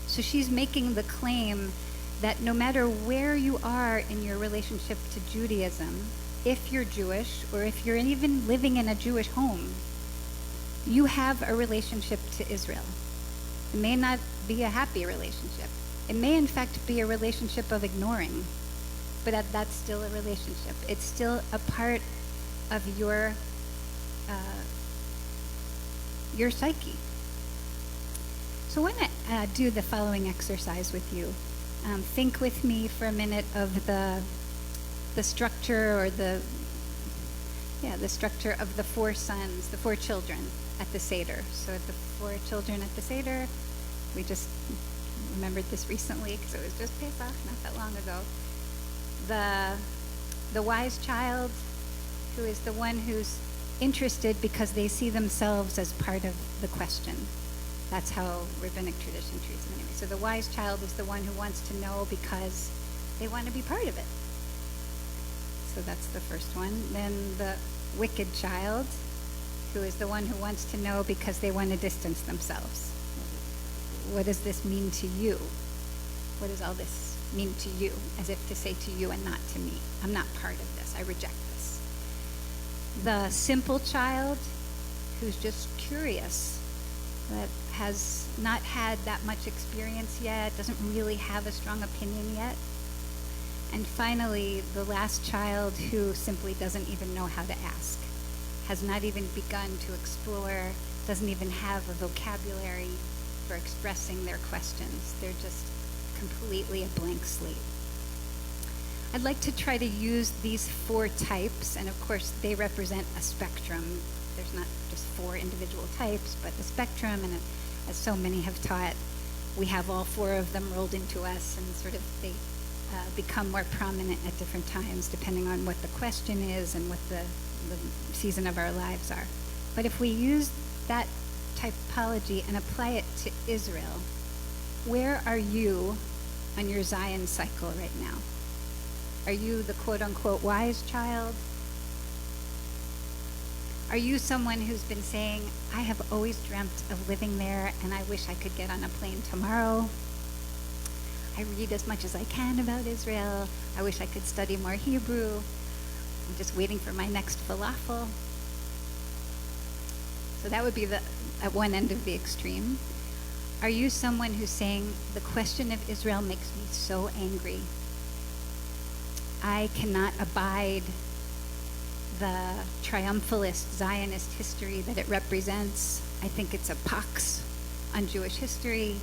So she's making the claim that no matter where you are in your relationship to Judaism, if you're Jewish or if you're even living in a Jewish home, you have a relationship to Israel. It may not be a happy relationship. It may in fact be a relationship of ignoring, but that's still a relationship. It's still a part of your psyche. So I want to do the following exercise with you. Think with me for a minute of the structure or the structure of the 4 sons, the 4 children at the Seder. So the 4 children at the Seder, we just remembered this recently because it was just Pesach, not that long ago. The wise child, who is the one who's interested because they see themselves as part of the question. That's how rabbinic tradition treats them anyway. So the wise child is the one who wants to know because they want to be part of it. So that's the first one. Then the wicked child, who is the one who wants to know because they want to distance themselves. What does this mean to you? What does all this mean to you? As if to say to you and not to me. I'm not part of this. I reject this. The simple child, who's just curious, that has not had that much experience yet, doesn't really have a strong opinion yet. And finally, the last child who simply doesn't even know how to ask, has not even begun to explore, doesn't even have a vocabulary for expressing their questions. They're just completely a blank slate. I'd like to try to use these 4 types, and of course they represent a spectrum. There's not just 4 individual types, but a spectrum, and as so many have taught, we have all 4 of them rolled into us, and sort of they become more prominent at different times depending on what the question is and what the season of our lives are. But if we use that typology and apply it to Israel, where are you on your Zion cycle right now? Are you the quote-unquote wise child? Are you someone who's been saying, I have always dreamt of living there and I wish I could get on a plane tomorrow? I read as much as I can about Israel. I wish I could study more Hebrew. I'm just waiting for my next falafel. So that would be at one end of the extreme. Are you someone who's saying, the question of Israel makes me so angry. I cannot abide the triumphalist Zionist history that it represents. I think it's a pox on Jewish history.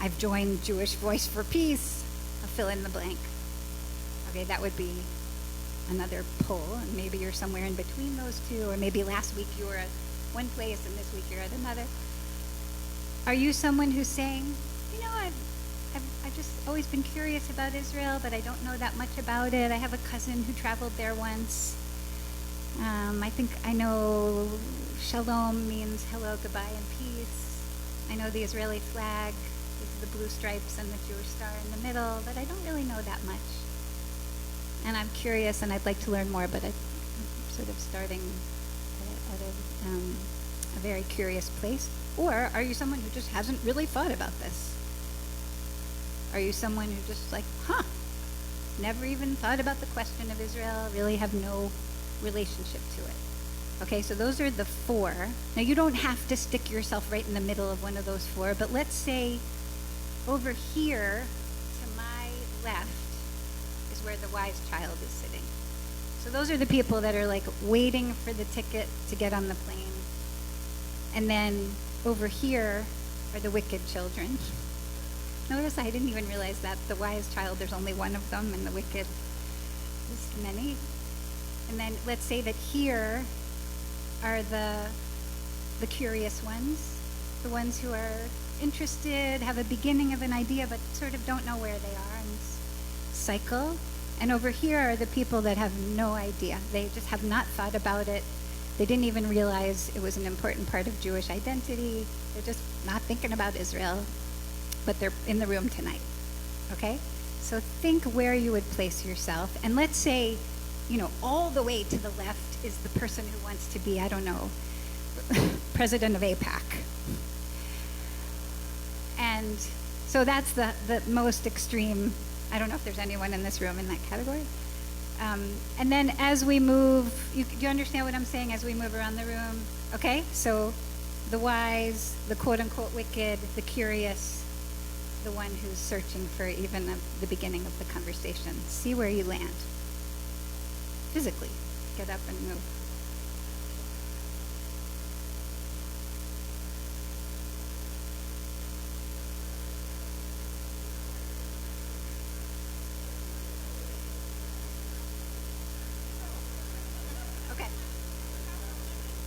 I've joined Jewish Voice for Peace. I'll fill in the blank. Okay, that would be another poll, and maybe you're somewhere in between those two, or maybe last week you were at one place and this week you're at another. Are you someone who's saying, you know, I've just always been curious about Israel, but I don't know that much about it. I have a cousin who traveled there once. I think I know shalom means hello, goodbye, and peace. I know the Israeli flag is the blue stripes and the Jewish star in the middle, but I don't really know that much. And I'm curious and I'd like to learn more, but I'm sort of starting at a very curious place. Or are you someone who just hasn't really thought about this? Are you someone who just like, never even thought about the question of Israel, really have no relationship to it? Okay, so those are the four. Now you don't have to stick yourself right in the middle of one of those four, but let's say over here to my left is where the wise child is sitting. So those are the people that are like waiting for the ticket to get on the plane. And then over here are the wicked children. Notice I didn't even realize that the wise child, there's only one of them, and the wicked, there's many. And then let's say that here are the curious ones, the ones who are interested, have a beginning of an idea, but sort of don't know where they are in this cycle. And over here are the people that have no idea. They just have not thought about it. They didn't even realize it was an important part of Jewish identity. They're just not thinking about Israel, but they're in the room tonight, okay? So think where you would place yourself. And let's say, all the way to the left is the person who wants to be, I don't know, president of AIPAC. And so that's the most extreme. I don't know if there's anyone in this room in that category. And then as we move, you understand what I'm saying as we move around the room? Okay, so the wise, the quote-unquote wicked, the curious, the one who's searching for even the beginning of the conversation. See where you land. Physically, get up and move.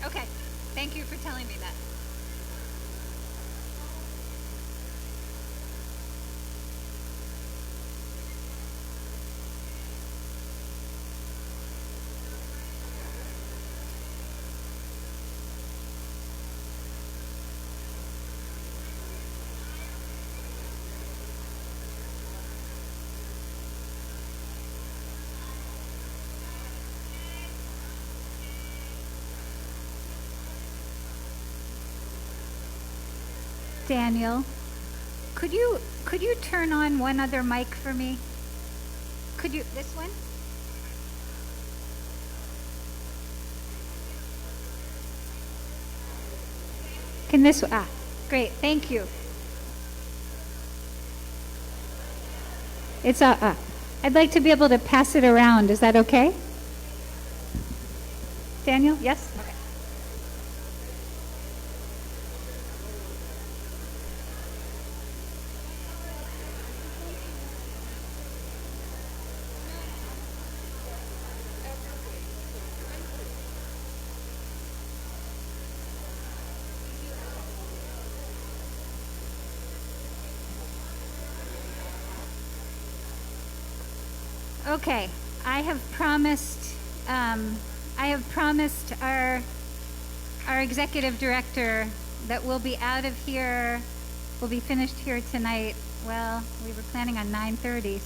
Okay, thank you for telling me that. Daniel, could you turn on one other mic for me? Could you, this one? Can this, great, thank you. It's I'd like to be able to pass it around, is that okay? Daniel, yes? Okay. Okay, I have promised our executive director that we'll be out of here, we'll be finished here tonight. Well, we were planning on 9:30,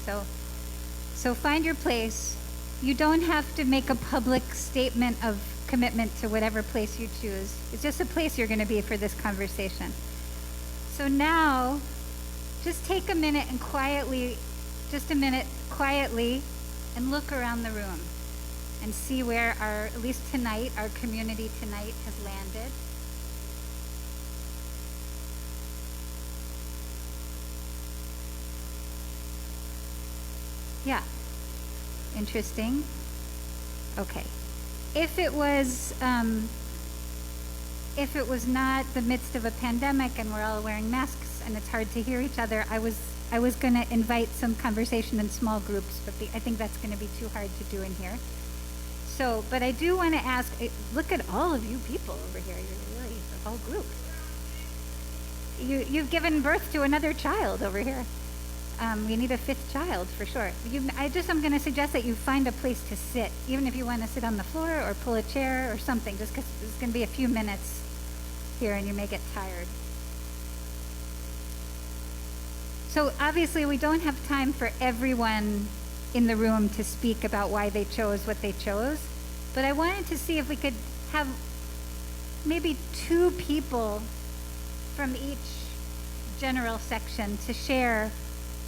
so find your place. You don't have to make a public statement of commitment to whatever place you choose. It's just a place you're going to be for this conversation. So now, just take a minute and quietly, and look around the room and see where at least tonight, our community tonight has landed. Yeah, interesting. Okay. If it was not the midst of a pandemic and we're all wearing masks and it's hard to hear each other, I was going to invite some conversation in small groups, but I think that's going to be too hard to do in here. So, but I do want to ask, look at all of you people over here. You're really a whole group. You've given birth to another child over here. We need a fifth child for sure. I'm going to suggest that you find a place to sit, even if you want to sit on the floor or pull a chair or something, just because it's going to be a few minutes here and you may get tired. So obviously we don't have time for everyone in the room to speak about why they chose what they chose, but I wanted to see if we could have maybe 2 people from each general section to share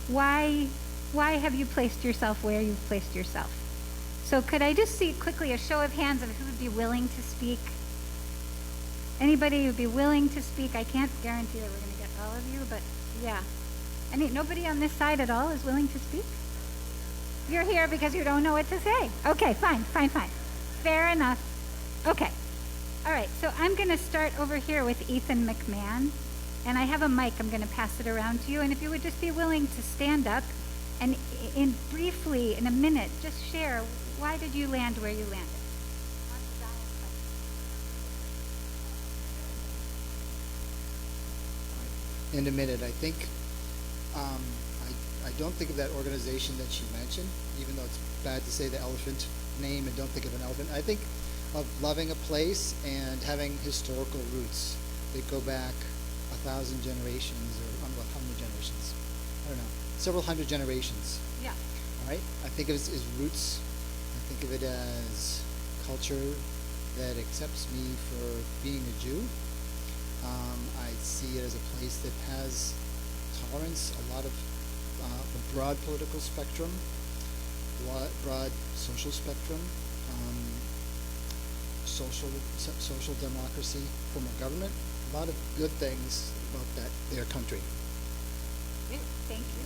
why have you placed yourself where you've placed yourself. So could I just see quickly a show of hands of who would be willing to speak? Anybody who would be willing to speak? I can't guarantee that we're going to get all of you, but yeah. Nobody on this side at all is willing to speak? You're here because you don't know what to say. Okay, fine. Fair enough. Okay. All right, so I'm going to start over here with Ethan McMahon. And I have a mic, I'm going to pass it around to you. And if you would just be willing to stand up and briefly, in a minute, just share, why did you land where you landed? In a minute, I think, I don't think of that organization that she mentioned, even though it's bad to say the elephant name and don't think of an elephant. I think of loving a place and having historical roots that go back 1,000 generations, or how many generations? I don't know, several hundred generations. Yeah. All right. I think of it as roots. I think of it as culture that accepts me for being a Jew. I see it as a place that has tolerance, a lot of a broad political spectrum, broad social spectrum, social democracy, form of government. A lot of good things about their country. Great, thank you.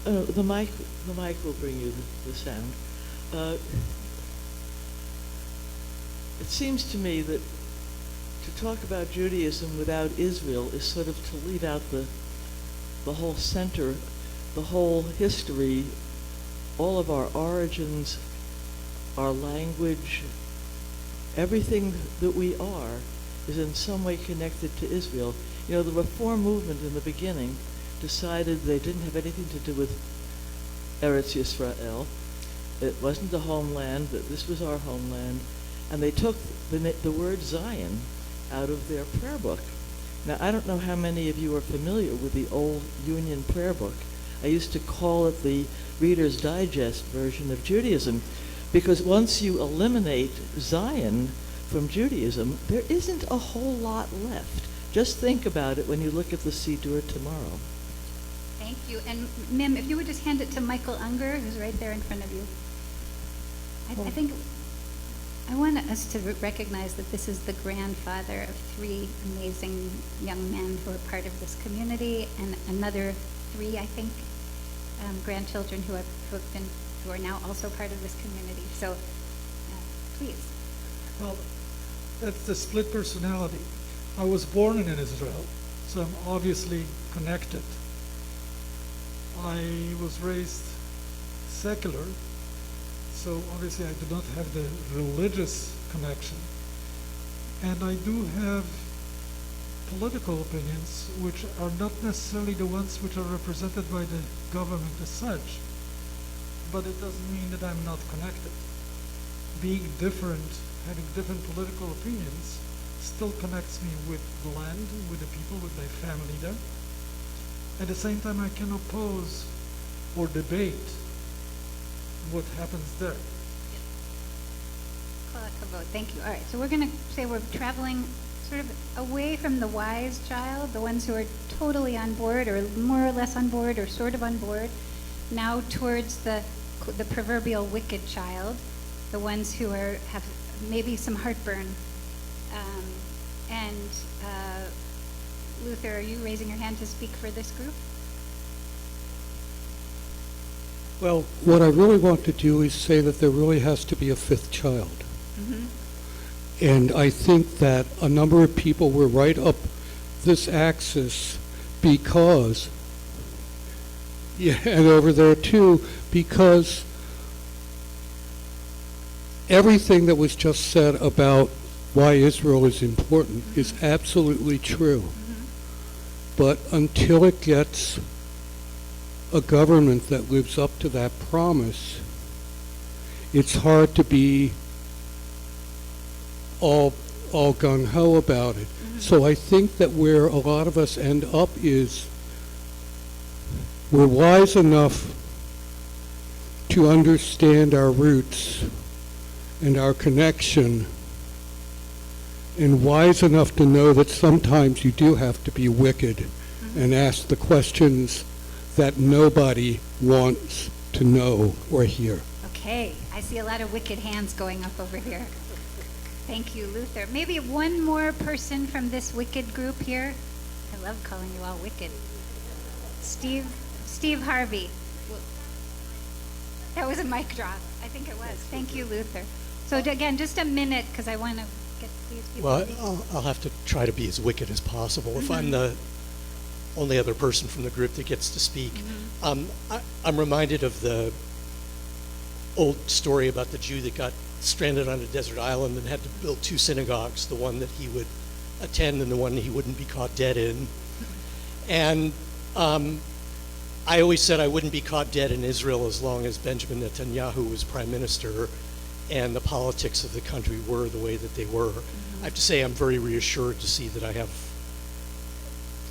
The mic will bring you the sound. It seems to me that to talk about Judaism without Israel is sort of to leave out the whole center, the whole history, all of our origins, our language, everything that we are is in some way connected to Israel. You know, the Reform movement in the beginning decided they didn't have anything to do with Eretz Yisrael. It wasn't the homeland, that this was our homeland. And they took the word Zion out of their prayer book. Now, I don't know how many of you are familiar with the old Union prayer book. I used to call it the Reader's Digest version of Judaism, because once you eliminate Zion from Judaism, there isn't a whole lot left. Just think about it when you look at the Siddur tomorrow. Thank you. And Mim, if you would just hand it to Michael Unger, who's right there in front of you. I think I want us to recognize that this is the grandfather of 3 amazing young men who are part of this community, and another 3, I think, grandchildren who are now also part of this community. So, please. Well, that's the split personality. I was born in Israel, so I'm obviously connected. I was raised secular, so obviously I do not have the religious connection. And I do have political opinions, which are not necessarily the ones which are represented by the government as such, but it doesn't mean that I'm not connected. Being different, having different political opinions, still connects me with the land, with the people, with my family there. At the same time, I can oppose or debate what happens there. Thank you. All right, so we're going to say we're traveling sort of away from the wise child, the ones who are totally on board or more or less on board or sort of on board, now towards the proverbial wicked child, the ones who have maybe some heartburn. Luther, are you raising your hand to speak for this group? Well, what I really want to do is say that there really has to be a fifth child. Mm-hmm. And I think that a number of people were right up this axis because, yeah, and over there too, because everything that was just said about why Israel is important is absolutely true. But until it gets a government that lives up to that promise, it's hard to be all gung-ho about it. So I think that where a lot of us end up is we're wise enough to understand our roots and our connection, and wise enough to know that sometimes you do have to be wicked and ask the questions that nobody wants to know or hear. Okay, I see a lot of wicked hands going up over here. Thank you, Luther. Maybe one more person from this wicked group here. I love calling you all wicked. Steve Harvey. That was a mic drop. I think it was. Thank you, Luther. So again, just a minute, because I want to get these people. Well, I'll have to try to be as wicked as possible. If I'm the only other person from the group that gets to speak. I'm reminded of the old story about the Jew that got stranded on a desert island and had to build two synagogues, the one that he would attend and the one he wouldn't be caught dead in. And I always said I wouldn't be caught dead in Israel as long as Benjamin Netanyahu was prime minister and the politics of the country were the way that they were. I have to say I'm very reassured to see that I have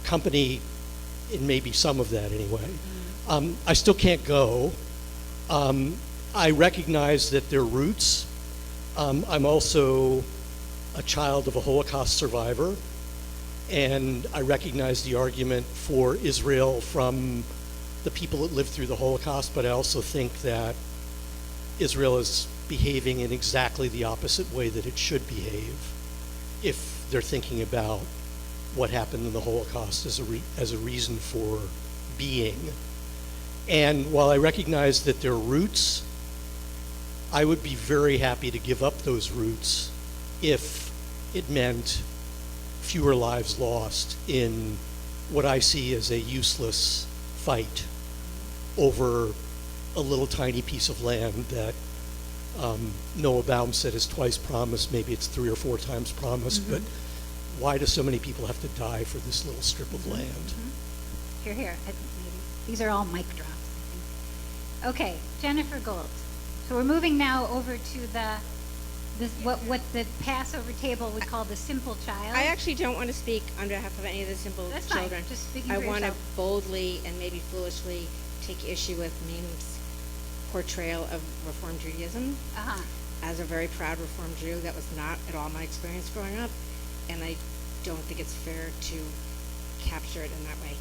company in maybe some of that anyway. I still can't go. I recognize that their roots. I'm also a child of a Holocaust survivor, and I recognize the argument for Israel from the people that lived through the Holocaust, but I also think that Israel is behaving in exactly the opposite way that it should behave if they're thinking about what happened in the Holocaust as a reason for being. And while I recognize that their roots, I would be very happy to give up those roots if it meant fewer lives lost in what I see as a useless fight over a little tiny piece of land that Noah Baum said is twice promised, maybe it's 3 or 4 times promised, but why do so many people have to die for this little strip of land? Here, maybe. These are all mic drops, I think. Okay, Jennifer Gold. So we're moving now over to what the Passover table would call the simple child. I actually don't want to speak on behalf of any of the simple That's children. Fine. Just speaking I for want to yourself. boldly and maybe foolishly take issue with Mim's portrayal of Reform Judaism. As a very proud Reform Jew, that was not at all my experience growing up, and I don't think it's fair to capture it in that way.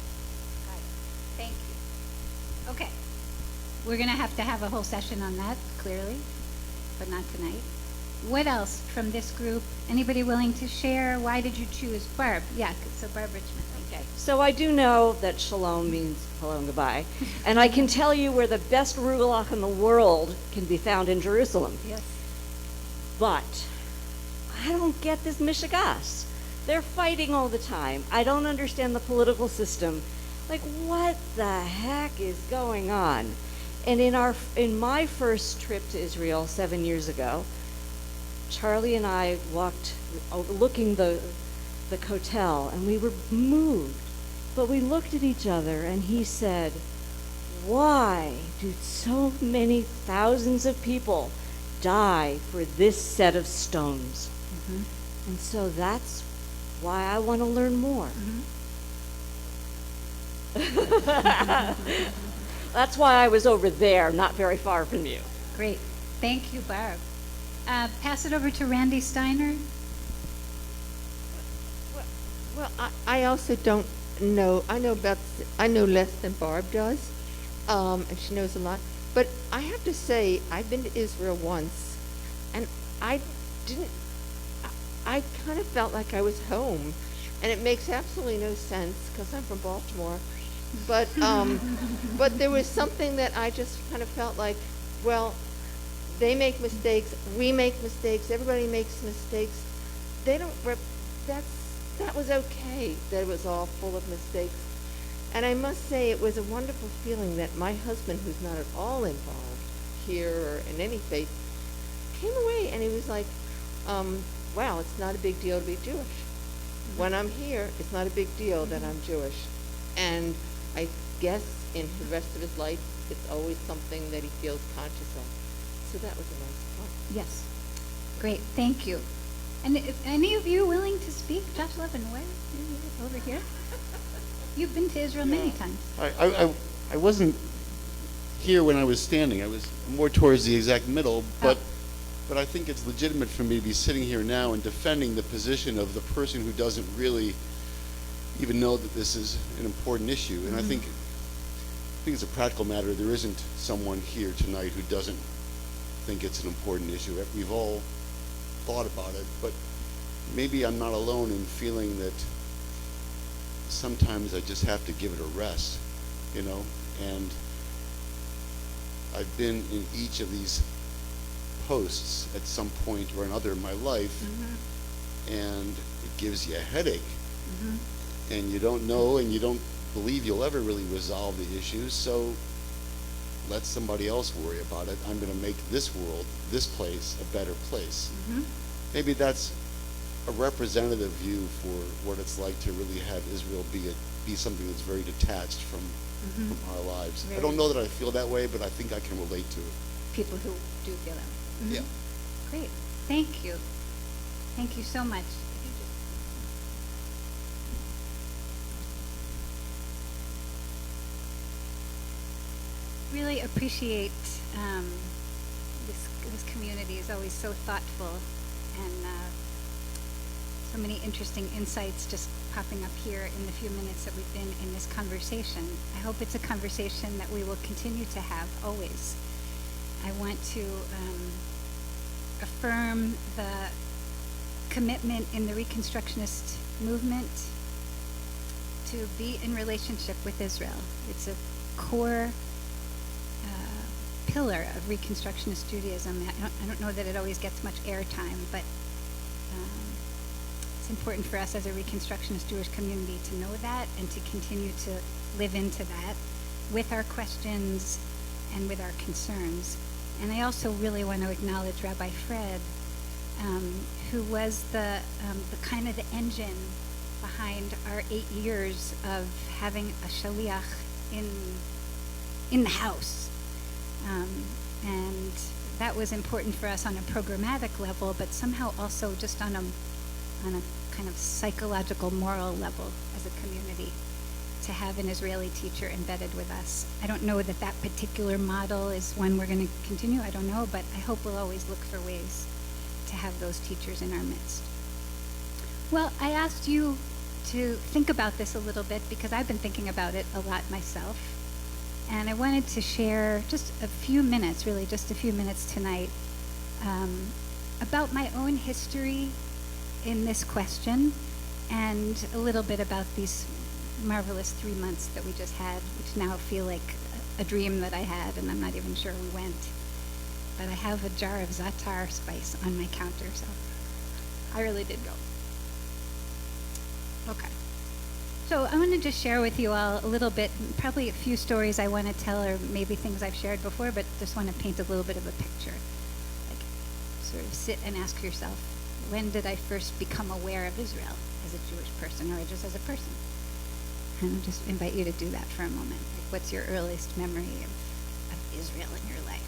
Got it. Thank you. Okay. We're going to have a whole session on that, clearly, but not tonight. What else from this group? Anybody willing to share? Why did you choose Barb? Yeah, so Barb Richmond. Okay. So I do know that shalom means hello and goodbye. And I can tell you where the best rugelach in the world can be found in Jerusalem. Yes. But I don't get this mishigas. They're fighting all the time. I don't understand the political system. Like, what the heck is going on? And in my first trip to Israel 7 years ago, Charlie and I walked overlooking the the Kotel, and we were moved. But we looked at each other, and he said, why do so many thousands of people die for this set of stones? And so that's why I want to learn more. That's why I was over there, not very far from you. Great. Thank you, Barb. Pass it over to Randy Steiner. Well, I also don't know. I know less than Barb does, and she knows a lot. But I have to say, I've been to Israel once, and I kind of felt like I was home, and it makes absolutely no sense because I'm from Baltimore. But but there was something that I just kind of felt like, well, they make mistakes, we make mistakes, everybody makes mistakes. They don't. That was okay. That it was all full of mistakes. And I must say, it was a wonderful feeling that my husband, who's not at all involved here or in any faith, came away and he was like, wow, it's not a big deal to be Jewish. When I'm here, it's not a big deal that I'm Jewish. And I guess in the rest of his life, it's always something that he feels conscious of. So that was a nice part. Yes. Great. Thank you. And if any of you willing to speak, Josh Levin, where? Over here. You've been to Israel many times. I wasn't here when I was standing. I was more towards the exact middle, but I think it's legitimate for me to be sitting here now and defending the position of the person who doesn't really even know that this is an important issue. And I think it's a practical matter. There isn't someone here tonight who doesn't think it's an important issue. We've all thought about it, but maybe I'm not alone in feeling that sometimes I just have to give it a rest, you know. And I've been in each of these posts at some point or another in my life, and it gives you a headache, and you don't know and you don't believe you'll ever really resolve the issue, so let somebody else worry about it. I'm going to make this world, this place, a better place. Maybe that's a representative view for what it's like to really have Israel be something that's very detached from our lives. I don't know that I feel that way, but I think I can relate to it. People who do feel that way. Yeah. Great. Thank you. Thank you so much. Really appreciate this community is always so thoughtful, and so many interesting insights just popping up here in the few minutes that we've been in this conversation. I hope it's a conversation that we will continue to have always. I want to affirm the commitment in the Reconstructionist movement to be in relationship with Israel. It's a core pillar of Reconstructionist Judaism. I don't know that it always gets much airtime, but it's important for us as a Reconstructionist Jewish community to know that and to continue to live into that with our questions and with our concerns. And I also really want to acknowledge Rabbi Fred, who was the kind of the engine behind our 8 years of having a shaliach in the house. And that was important for us on a programmatic level, but somehow also just on a kind of psychological, moral level as a community, to have an Israeli teacher embedded with us. I don't know that that particular model is one we're going to continue. I don't know, but I hope we'll always look for ways to have those teachers in our midst. Well, I asked you to think about this a little bit because I've been thinking about it a lot myself. And I wanted to share just a few minutes, really just a few minutes tonight, about my own history in this question, and a little bit about these marvelous 3 months that we just had, which now feel like a dream that I had, and I'm not even sure we went. But I have a jar of za'atar spice on my counter, so I really did go. Okay. So I want to just share with you all a little bit, probably a few stories I want to tell, or maybe things I've shared before, but just want to paint a little bit of a picture. Like sort of sit and ask yourself, when did I first become aware of Israel as a Jewish person or just as a person? And I'll just invite you to do that for a moment. Like, what's your earliest memory of Israel in your life?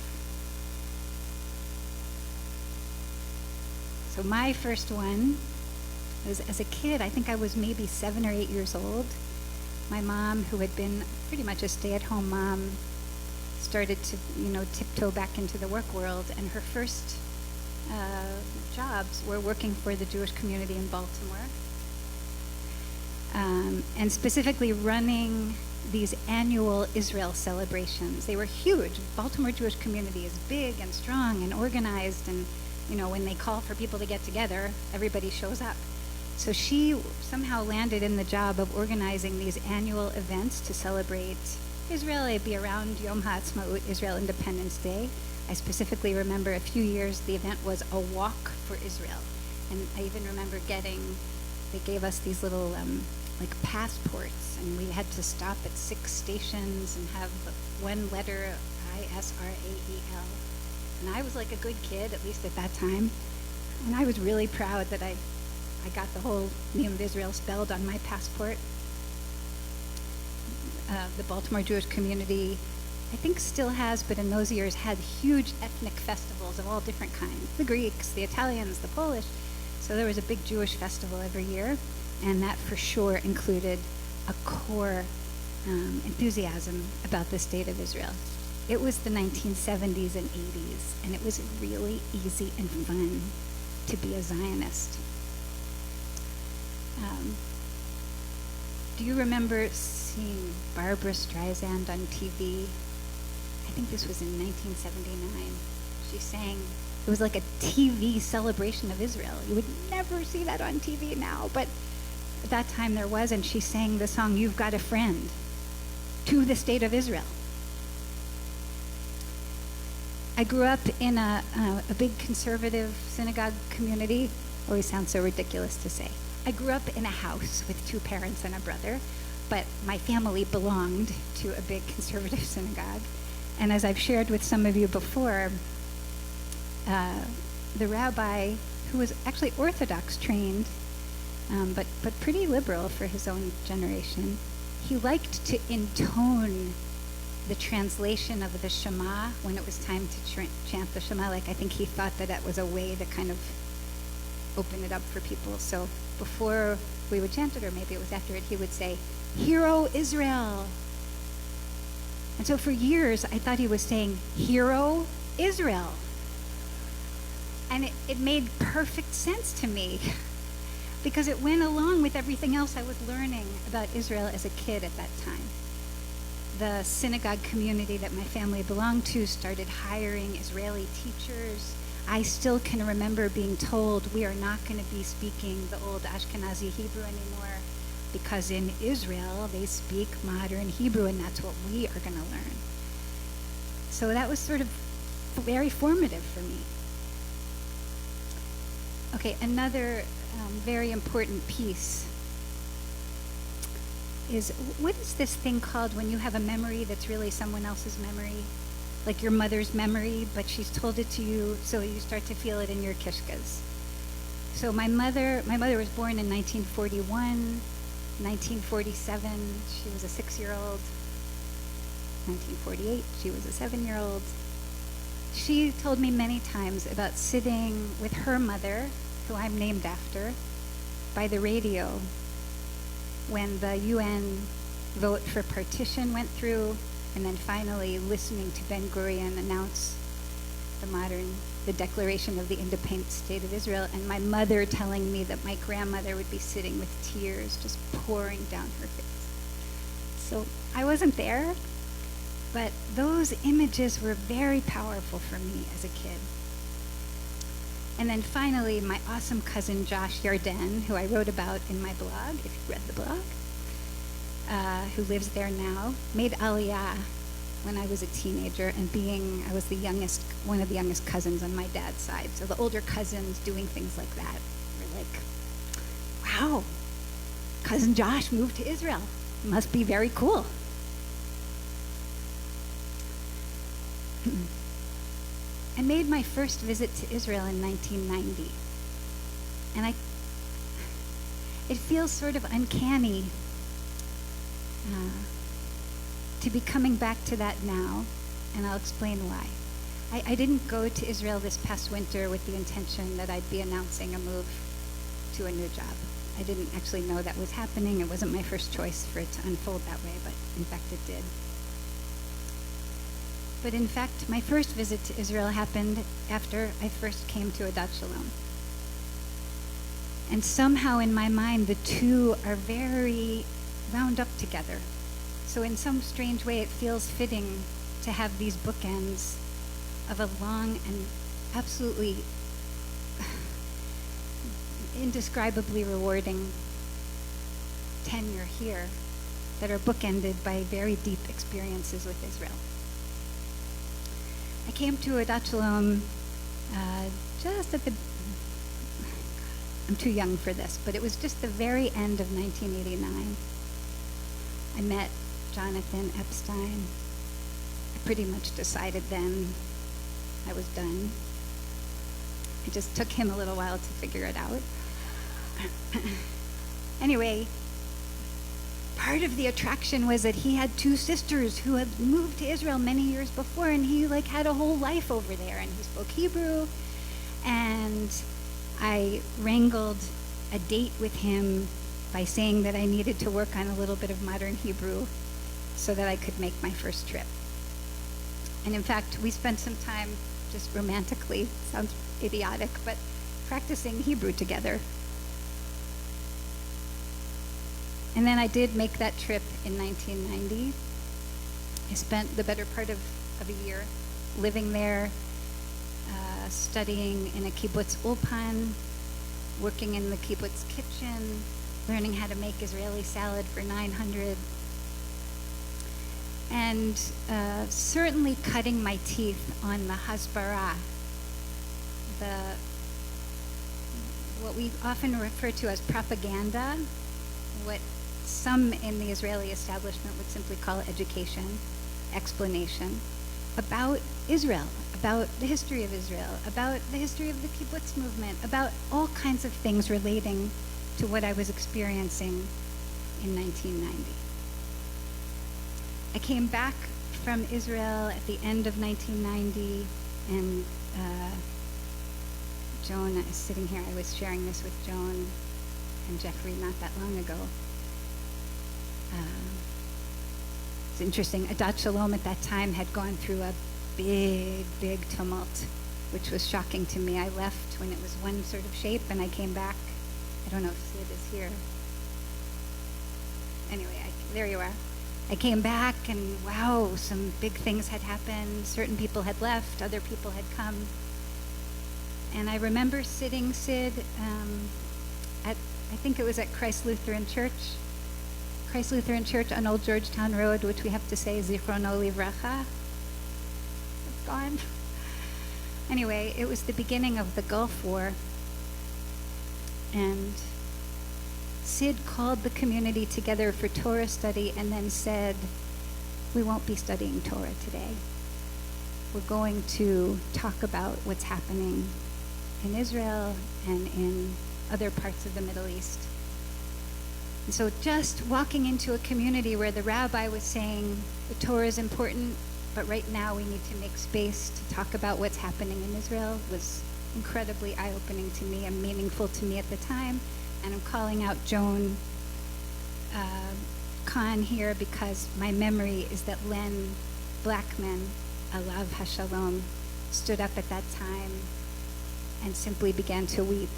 So my first one was as a kid. I think I was maybe 7 or 8 years old. My mom, who had been pretty much a stay-at-home mom, started to, tiptoe back into the work world, and her first jobs were working for the Jewish community in Baltimore, and specifically running these annual Israel celebrations. They were huge. Baltimore Jewish community is big and strong and organized, and when they call for people to get together, everybody shows up. So she somehow landed in the job of organizing these annual events to celebrate Israel. It'd be around Yom HaAtzmaut, Israel Independence Day. I specifically remember a few years the event was a walk for Israel. And I even remember they gave us these little like passports, and we had to stop at 6 stations and have one letter, ISRAEL. And I was like a good kid, at least at that time. And I was really proud that I got the whole name of Israel spelled on my passport. The Baltimore Jewish community, I think still has, but in those years had huge ethnic festivals of all different kinds. The Greeks, the Italians, the Polish. So there was a big Jewish festival every year, and that for sure included a core enthusiasm about the state of Israel. It was the 1970s and 80s, and it was really easy and fun to be a Zionist. Do you remember seeing Barbara Streisand on TV? I think this was in 1979. She sang, it was like a TV celebration of Israel. You would never see that on TV now, but at that time there was, and she sang the song, "You've Got a Friend," to the state of Israel. I grew up in a big conservative synagogue community. Always sounds so ridiculous to say. I grew up in a house with 2 parents and a brother, but my family belonged to a big conservative synagogue. And as I've shared with some of you before, the rabbi, who was actually Orthodox trained, but pretty liberal for his own generation, he liked to intone the translation of the Shema when it was time to chant the Shema. Like, I think he thought that was a way to kind of open it up for people. So before we would chant it, or maybe it was after it, he would say, "Hero Israel." And so for years, I thought he was saying, "Hero Israel." And it made perfect sense to me because it went along with everything else I was learning about Israel as a kid at that time. The synagogue community that my family belonged to started hiring Israeli teachers. I still can remember being told we are not going to be speaking the old Ashkenazi Hebrew anymore because in Israel they speak modern Hebrew, and that's what we are going to learn. So that was sort of very formative for me. Okay, another very important piece is, what is this thing called when you have a memory that's really someone else's memory? Like your mother's memory, but she's told it to you, so you start to feel it in your kishkas. So my mother was born in 1941, 1947, she was a 6-year-old. 1948, she was a 7-year-old. She told me many times about sitting with her mother, who I'm named after, by the radio when the UN vote for partition went through, and then finally listening to Ben-Gurion announce the declaration of the independent state of Israel, and my mother telling me that my grandmother would be sitting with tears just pouring down her face. So I wasn't there, but those images were very powerful for me as a kid. And then finally, my awesome cousin Josh Yarden, who I wrote about in my blog, if you read the blog, who lives there now, made Aliyah when I was a teenager, and I was one of the youngest cousins on my dad's side. So the older cousins doing things like that were like, wow, cousin Josh moved to Israel. Must be very cool. I made my first visit to Israel in 1990. And it feels sort of uncanny to be coming back to that now, and I'll explain why. I didn't go to Israel this past winter with the intention that I'd be announcing a move to a new job. I didn't actually know that was happening. It wasn't my first choice for it to unfold that way, but in fact it did. But in fact, my first visit to Israel happened after I first came to Adat Shalom. And somehow in my mind, the two are very wound up together. So in some strange way, it feels fitting to have these bookends of a long and absolutely indescribably rewarding tenure here that are bookended by very deep experiences with Israel. I came to Adat Shalom just at the, I'm too young for this, but it was just the very end of 1989. I met Jonathan Epstein. I pretty much decided then I was done. It just took him a little while to figure it out. Anyway, part of the attraction was that he had two sisters who had moved to Israel many years before, and he had a whole life over there, and he spoke Hebrew. And I wrangled a date with him by saying that I needed to work on a little bit of modern Hebrew so that I could make my first trip. And in fact, we spent some time just romantically, sounds idiotic, but practicing Hebrew together. And then I did make that trip in 1990. I spent the better part of a year living there, studying in a kibbutz ulpan, working in the kibbutz kitchen, learning how to make Israeli salad for 900, and certainly cutting my teeth on the hasbara, what we often refer to as propaganda, what some in the Israeli establishment would simply call education, explanation, about Israel, about the history of Israel, about the history of the kibbutz movement, about all kinds of things relating to what I was experiencing in 1990. I came back from Israel at the end of 1990, and Joan is sitting here. I was sharing this with Joan and Jeffrey not that long ago. It's interesting. Adat Shalom at that time had gone through a big, big tumult, which was shocking to me. I left when it was one sort of shape, and I came back. I don't know if Sid is here. Anyway, there you are. I came back, and wow, some big things had happened. Certain people had left, other people had come. And I remember sitting, Sid, I think it was at Christ Lutheran Church on Old Georgetown Road, which we have to say Zichrono Livracha. It's gone. Anyway, it was the beginning of the Gulf War. And Sid called the community together for Torah study and then said, we won't be studying Torah today. We're going to talk about what's happening in Israel and in other parts of the Middle East. And so just walking into a community where the rabbi was saying the Torah is important, but right now we need to make space to talk about what's happening in Israel was incredibly eye-opening to me and meaningful to me at the time. And I'm calling out Joan Kahn here because my memory is that Len Blackman, Alav Hashalom, stood up at that time and simply began to weep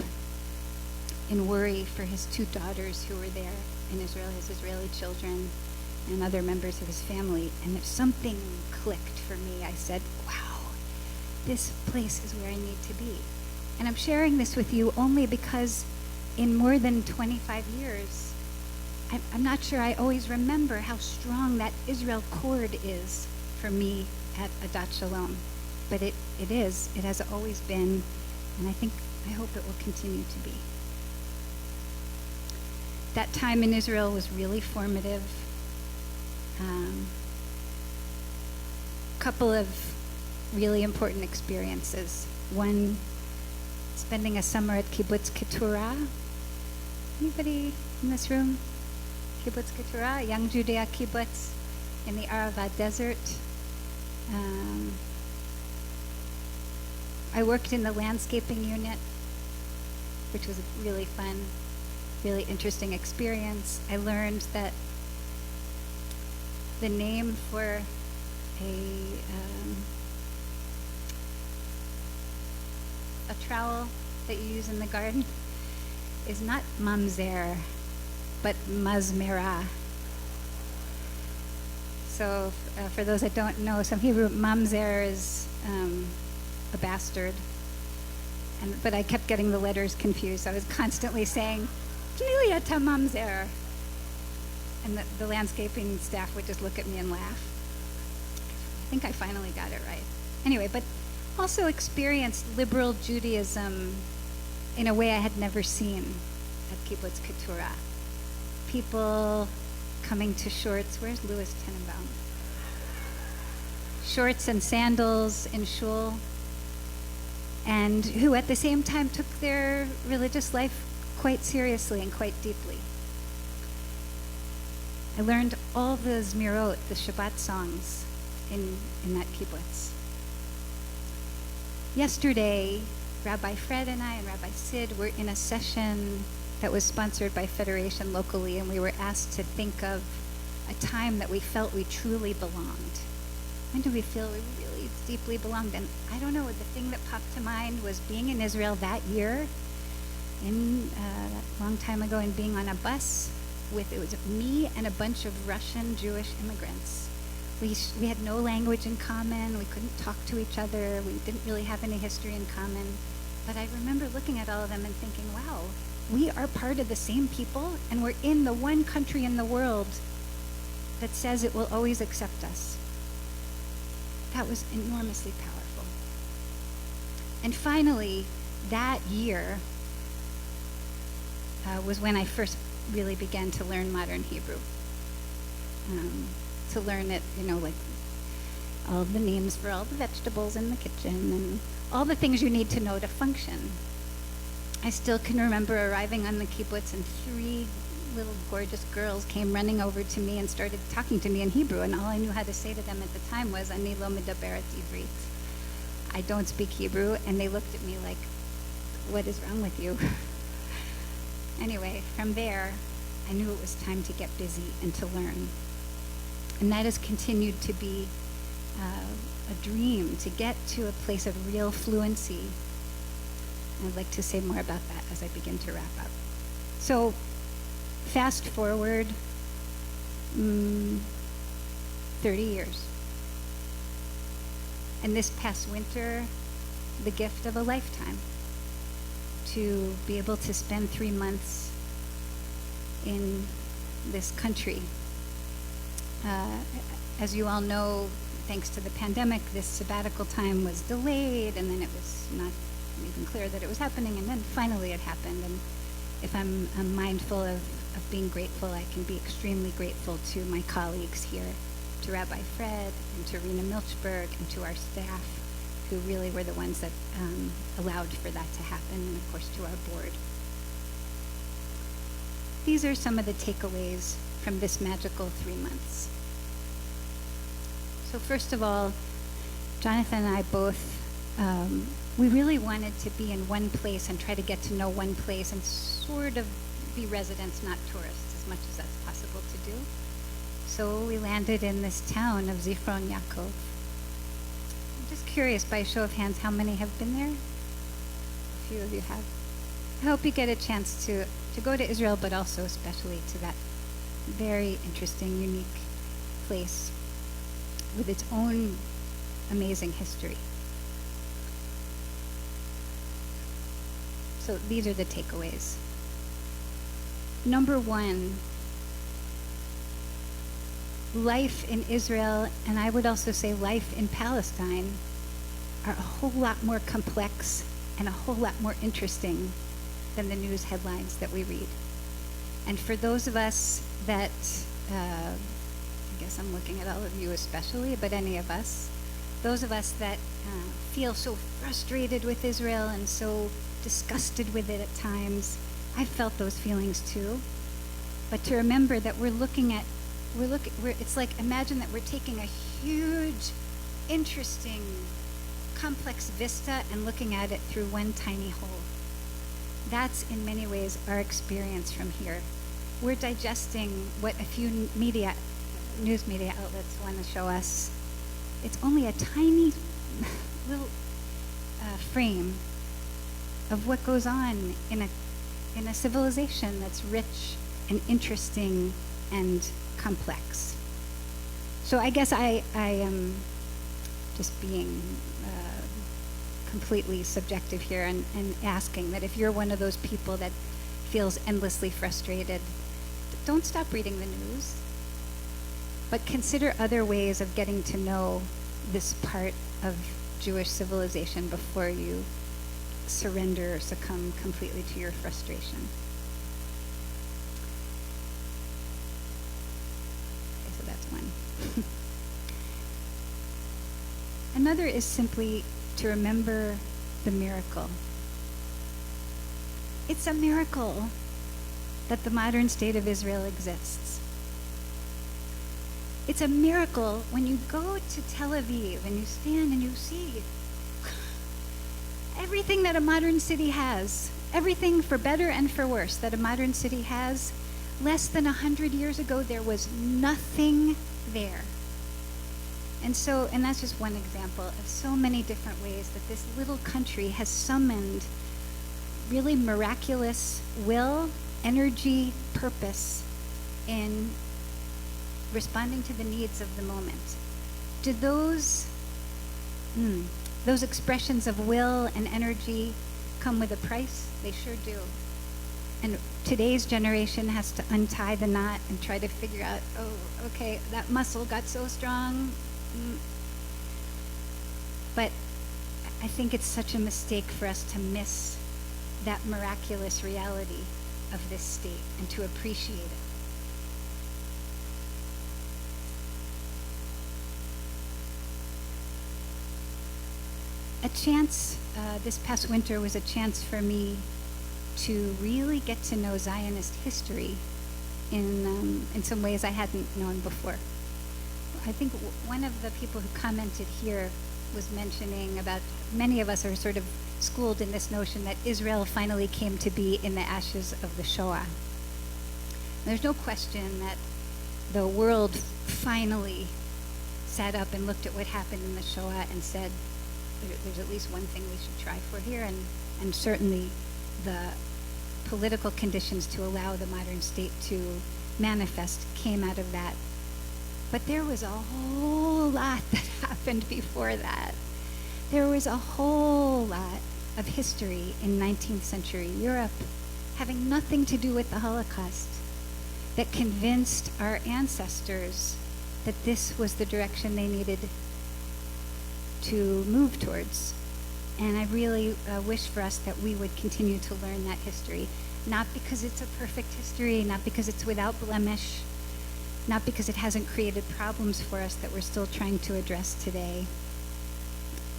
in worry for his two daughters who were there in Israel, his Israeli children, and other members of his family. And if something clicked for me, I said, wow, this place is where I need to be. And I'm sharing this with you only because in more than 25 years, I'm not sure I always remember how strong that Israel cord is for me at Adat Shalom. But it is. It has always been, and I hope it will continue to be. That time in Israel was really formative. Couple of really important experiences. One, spending a summer at Kibbutz Keturah. Anybody in this room? Kibbutz Keturah, young Judea kibbutz in the Arava Desert. I worked in the landscaping unit, which was a really fun, really interesting experience. I learned that the name for a trowel that you use in the garden is not mamzer, but mazmera. So for those that don't know, some Hebrew, mamzer is a bastard. But I kept getting the letters confused. I was constantly saying, Tnilia ta mamzer. And the landscaping staff would just look at me and laugh. I think I finally got it right. Anyway, but also experienced liberal Judaism in a way I had never seen at Kibbutz Keturah. People coming to shorts. Where's Louis Tenenbaum? Shorts and sandals in shul, and who at the same time took their religious life quite seriously and quite deeply. I learned all the Zmirot, the Shabat songs, in that kibbutz. Yesterday, Rabbi Fred and I and Rabbi Sid were in a session that was sponsored by Federation locally, and we were asked to think of a time that we felt we truly belonged. When do we feel we really deeply belonged? And I don't know, the thing that popped to mind was being in Israel that year, that long time ago, and being on a bus it was me and a bunch of Russian Jewish immigrants. We had no language in common, we couldn't talk to each other, we didn't really have any history in common. But I remember looking at all of them and thinking, wow, we are part of the same people, and we're in the one country in the world that says it will always accept us. That was enormously powerful. And finally, that year was when I first really began to learn modern Hebrew. To learn it, like all the names for all the vegetables in the kitchen and all the things you need to know to function. I still can remember arriving on the kibbutz and 3 little gorgeous girls came running over to me and started talking to me in Hebrew, and all I knew how to say to them at the time was, Ani lo medaberet ivrit. I don't speak Hebrew, and they looked at me like, what is wrong with you? Anyway, from there, I knew it was time to get busy and to learn. And that has continued to be a dream, to get to a place of real fluency. And I'd like to say more about that as I begin to wrap up. So, fast forward 30 years. And this past winter, the gift of a lifetime, to be able to spend 3 months in this country. As you all know, thanks to the pandemic, this sabbatical time was delayed, and then it was not even clear that it was happening, and then finally it happened. And if I'm mindful of being grateful, I can be extremely grateful to my colleagues here, to Rabbi Fred, and to Rena Milchberg, and to our staff, who really were the ones that allowed for that to happen, and of course to our board. These are some of the takeaways from this magical 3 months. So first of all, Jonathan and I both, we really wanted to be in one place and try to get to know one place and sort of be residents, not tourists, as much as that's possible to do. So we landed in this town of Zichron Yaakov. I'm just curious, by a show of hands, how many have been there? A few of you have. I hope you get a chance to go to Israel, but also especially to that very interesting, unique place with its own amazing history. So these are the takeaways. Number 1, life in Israel, and I would also say life in Palestine, are a whole lot more complex and a whole lot more interesting than the news headlines that we read. And for those of us that, I guess I'm looking at all of you especially, but any of us, those of us that feel so frustrated with Israel and so disgusted with it at times, I've felt those feelings too. But to remember that it's like, imagine that we're taking a huge, interesting, complex vista and looking at it through one tiny hole. That's in many ways our experience from here. We're digesting what a few news media outlets want to show us. It's only a tiny little frame of what goes on in a civilization that's rich and interesting and complex. So I guess I am just being completely subjective here and asking that if you're one of those people that feels endlessly frustrated, don't stop reading the news, but consider other ways of getting to know this part of Jewish civilization before you surrender or succumb completely to your frustration. Okay, so that's one. Another is simply to remember the miracle. It's a miracle that the modern state of Israel exists. It's a miracle when you go to Tel Aviv and you stand and you see everything that a modern city has, everything for better and for worse that a modern city has. Less than 100 years ago, there was nothing there. And that's just one example of so many different ways that this little country has summoned really miraculous will, energy, purpose in responding to the needs of the moment. Do those expressions of will and energy come with a price? They sure do. And today's generation has to untie the knot and try to figure out, oh, okay, that muscle got so strong. But I think it's such a mistake for us to miss that miraculous reality of this state and to appreciate it. A chance, this past winter was a chance for me to really get to know Zionist history in some ways I hadn't known before. I think one of the people who commented here was mentioning about many of us are sort of schooled in this notion that Israel finally came to be in the ashes of the Shoah. There's no question that the world finally sat up and looked at what happened in the Shoah and said, there's at least one thing we should try for here, and certainly the political conditions to allow the modern state to manifest came out of that. But there was a whole lot that happened before that. There was a whole lot of history in 19th century Europe having nothing to do with the Holocaust that convinced our ancestors that this was the direction they needed to move towards. And I really wish for us that we would continue to learn that history, not because it's a perfect history, not because it's without blemish, not because it hasn't created problems for us that we're still trying to address today.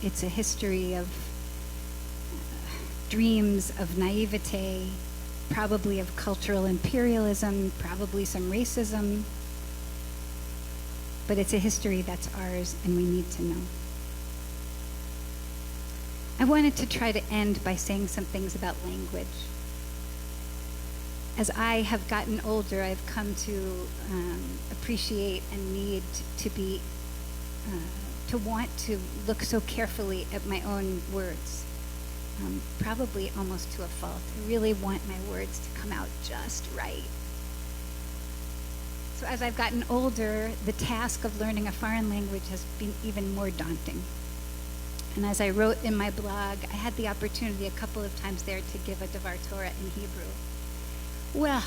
It's a history of dreams, of naivete, probably of cultural imperialism, probably some racism, but it's a history that's ours and we need to know. I wanted to try to end by saying some things about language. As I have gotten older, I've come to appreciate and need to be, to want to look so carefully at my own words, probably almost to a fault. I really want my words to come out just right. So as I've gotten older, the task of learning a foreign language has been even more daunting. And as I wrote in my blog, I had the opportunity a couple of times there to give a Devar Torah in Hebrew. Well,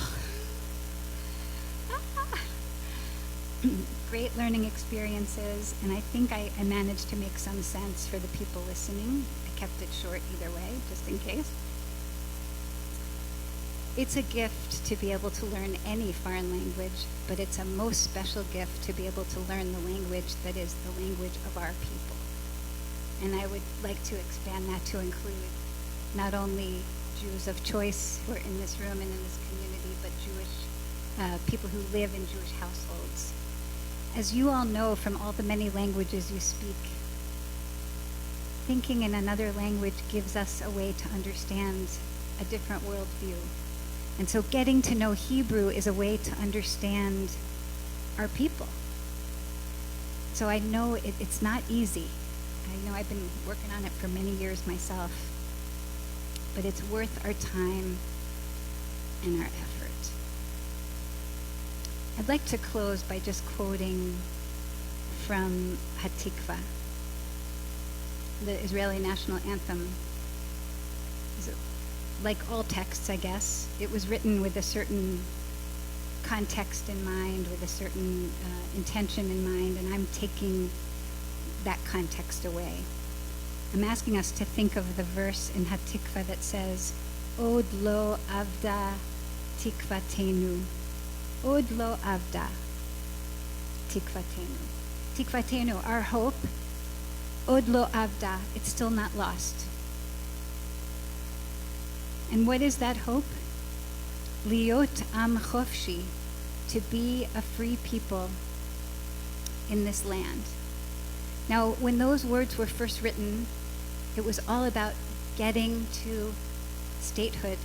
great learning experiences, and I think I managed to make some sense for the people listening. I kept it short either way, just in case. It's a gift to be able to learn any foreign language, but it's a most special gift to be able to learn the language that is the language of our people. And I would like to expand that to include not only Jews of choice who are in this room and in this community, but Jewish people who live in Jewish households. As you all know from all the many languages you speak, thinking in another language gives us a way to understand a different worldview. And so getting to know Hebrew is a way to understand our people. So I know it's not easy. I know I've been working on it for many years myself, but it's worth our time and our effort. I'd like to close by just quoting from Hatikva, the Israeli national anthem. Like all texts, I guess, it was written with a certain context in mind, with a certain intention in mind, and I'm taking that context away. I'm asking us to think of the verse in Hatikva that says, Od lo avda tikvatenu. Od lo avda tikvatenu. Tikvatenu, our hope. Od lo avda, it's still not lost. And what is that hope? Liot am chofshi, to be a free people in this land. Now, when those words were first written, it was all about getting to statehood.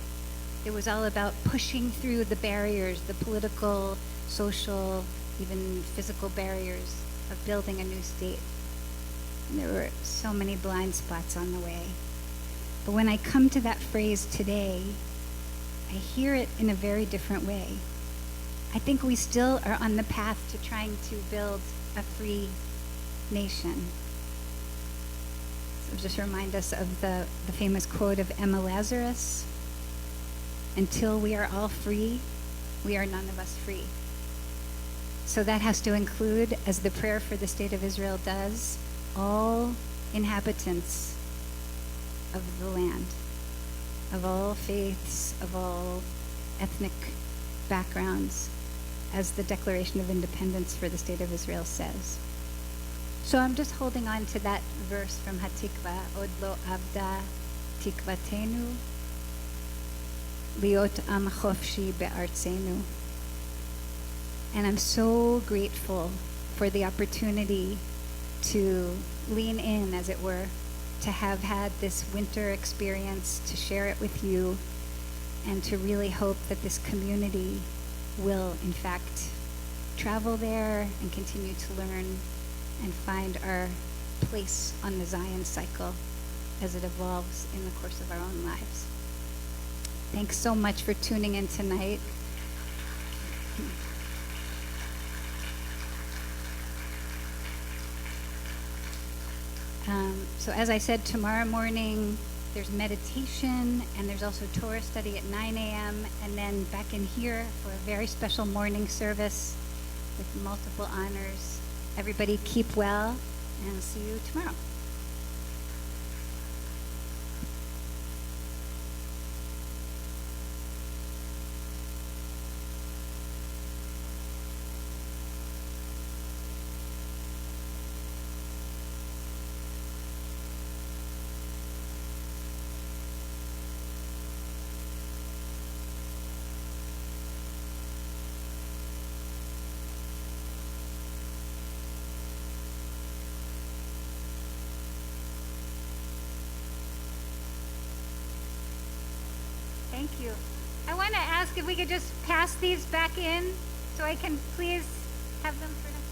It was all about pushing through the barriers, the political, social, even physical barriers of building a new state. And there were so many blind spots on the way. But when I come to that phrase today, I hear it in a very different way. I think we still are on the path to trying to build a free nation. So just remind us of the famous quote of Emma Lazarus, until we are all free, we are none of us free. So that has to include, as the prayer for the state of Israel does, all inhabitants of the land, of all faiths, of all ethnic backgrounds, as the Declaration of Independence for the State of Israel says. So I'm just holding on to that verse from Hatikva, Od lo avda tikvatenu, liot am chofshi be'artzenu. And I'm so grateful for the opportunity to lean in, as it were, to have had this winter experience, to share it with you, and to really hope that this community will, in fact, travel there and continue to learn and find our place on the Zion cycle as it evolves in the course of our own lives. Thanks so much for tuning in tonight. So as I said, tomorrow morning there's meditation, and there's also Torah study at 9 a.m. and then back in here for a very special morning service with multiple honors. Everybody keep well, and I'll see you tomorrow. Thank you. I want to ask if we could just pass these back in so I can please have them for next